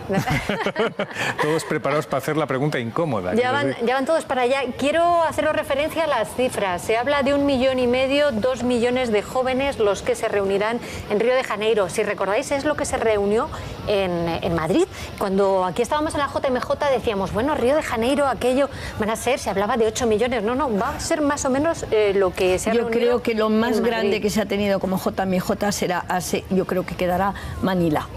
Todos preparados para hacer la pregunta incómoda.
Ya van todos para allá. Quiero haceros referencia a las cifras. Se habla de 1,5 millones, 2 millones de jóvenes los que se reunirán en Río de Janeiro. Si recordáis, es lo que se reunió en Madrid. Cuando aquí estábamos en la JMJ decíamos, bueno, Río de Janeiro, aquello van a ser, se hablaba de 8 millones. No, va a ser más o menos lo que se ha reunido.
Yo creo que lo más grande que se ha tenido como JMJ será, yo creo que quedará Manila.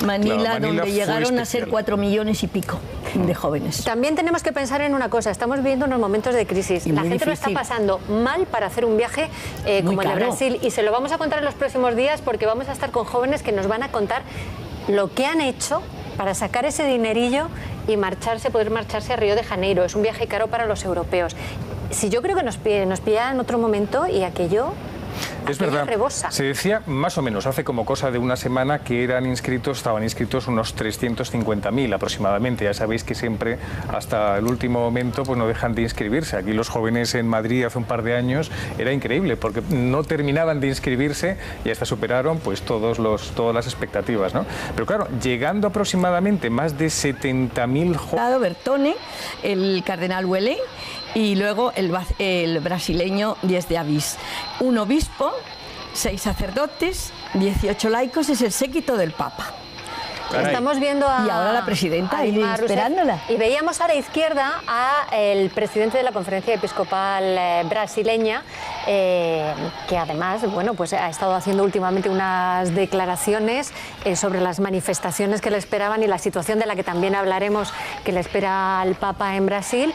Manila, donde llegaron a ser 4 millones y pico de jóvenes.
También tenemos que pensar en una cosa, estamos viviendo unos momentos de crisis. La gente lo está pasando mal para hacer un viaje como el de Brasil, y se lo vamos a contar en los próximos días porque vamos a estar con jóvenes que nos van a contar lo que han hecho para sacar ese dinerillo y poder marcharse a Río de Janeiro. Es un viaje caro para los europeos. Si yo creo que nos pilla en otro momento y aquello...
Es verdad, se decía más o menos hace como cosa de una semana que estaban inscritos unos 350.000 aproximadamente. Ya sabéis que siempre hasta el último momento pues no dejan de inscribirse. Aquí los jóvenes en Madrid hace un par de años era increíble porque no terminaban de inscribirse y hasta superaron pues todas las expectativas, ¿no? Pero claro, llegando aproximadamente más de 70.000 jóvenes.
Bertone, el cardenal Huele y luego el brasileño Diez de Avis. Un obispo, 6 sacerdotes, 18 laicos, es el séquito del Papa.
Estamos viendo
y ahora la presidenta esperándola.
Y veíamos a la izquierda al presidente de la Conferencia Episcopal brasileña, que además, bueno, pues ha estado haciendo últimamente unas declaraciones sobre las manifestaciones que le esperaban y la situación de la que también hablaremos que le espera al Papa en Brasil.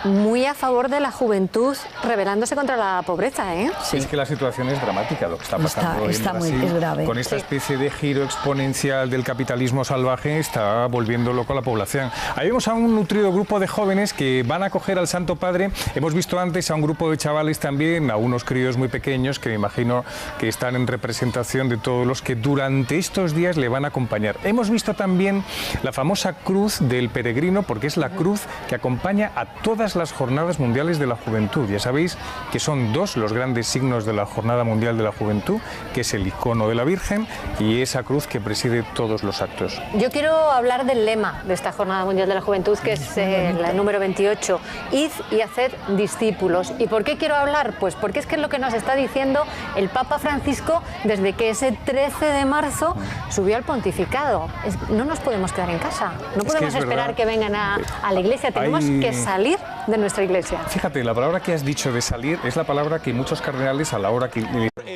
muy a favor de la juventud rebelándose contra la pobreza, ¿eh?
Sí. Es que la situación es dramática, lo que está pasando en Brasil,
es grave.
con esta especie de giro exponencial del capitalismo salvaje, está volviendo loco a la población. Ahí vemos a un nutrido grupo de jóvenes que van a acoger al Santo Padre. Hemos visto antes a un grupo de chavales también, a unos críos muy pequeños que me imagino que están en representación de todos los que durante estos días le van a acompañar. Hemos visto también la famosa cruz del peregrino, porque es la cruz que acompaña a todas las jornadas mundiales de la juventud. Ya sabéis que son dos los grandes signos de la Jornada Mundial de la Juventud, que es el icono de la Virgen y esa cruz que preside todos los actos.
Yo quiero hablar del lema de esta Jornada Mundial de la Juventud, que es el número 28, id y haced discípulos. ¿Y por qué quiero hablar? Pues porque es que es lo que nos está diciendo el Papa Francisco desde que ese 13 de marzo subió al pontificado. No nos podemos quedar en casa, no podemos esperar que vengan a la iglesia, tenemos que salir de nuestra iglesia.
Fíjate, la palabra que has dicho de salir es la palabra que muchos cardenales a la hora que...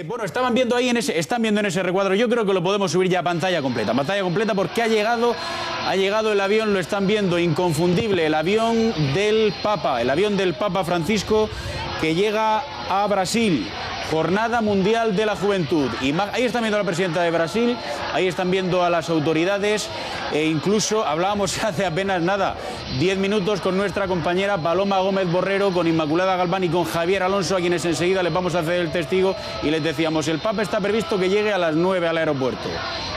Bueno, están viendo en ese recuadro, yo creo que lo podemos subir ya a pantalla completa porque ha llegado el avión, lo están viendo, inconfundible, el avión del Papa Francisco, que llega a Brasil. Jornada Mundial de la Juventud. Ahí están viendo a la presidenta de Brasil, ahí están viendo a las autoridades e incluso hablábamos hace apenas 10 minutos con nuestra compañera Paloma Gómez Borrero, con Inmaculada Galván y con Javier Alonso, a quienes enseguida les vamos a hacer el testigo, y les decíamos, el Papa está previsto que llegue a las 9 al aeropuerto.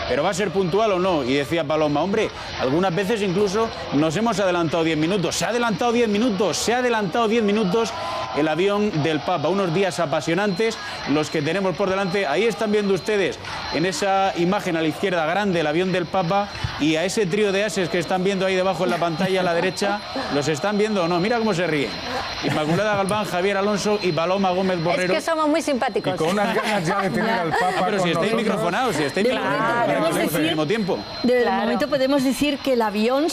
¿Pero va a ser puntual o no? Y decía Paloma, hombre, algunas veces incluso nos hemos adelantado 10 minutos. Se ha adelantado 10 minutos el avión del Papa. Unos días apasionantes los que tenemos por delante. Ahí están viendo ustedes en esa imagen a la izquierda grande el avión del Papa, y a ese trío de ases que están viendo ahí debajo en la pantalla a la derecha, ¿los están viendo o no? Mira cómo se ríen. Inmaculada Galván, Javier Alonso y Paloma Gómez Borrero.
Es que somos muy simpáticos.
Y con unas ganas ya de tener al Papa.
Pero si estáis microfonados, si estáis
al
mismo tiempo.
De momento podemos decir que el avión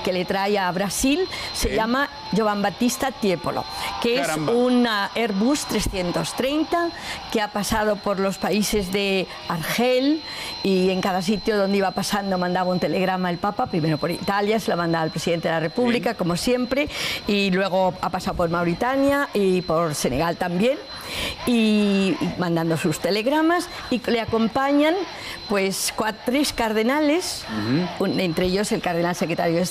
que le trae a Brasil se llama Jovan Battista Tiepolo, que es un Airbus 330 que ha pasado por los países de Argel, y en cada sitio donde iba pasando mandaba un telegrama el Papa, primero por Italia, se lo mandaba al presidente de la República, como siempre, y luego ha pasado por Mauritania y por Senegal también, y mandando sus telegramas, y le acompañan pues 3 cardenales, entre ellos el cardenal secretario de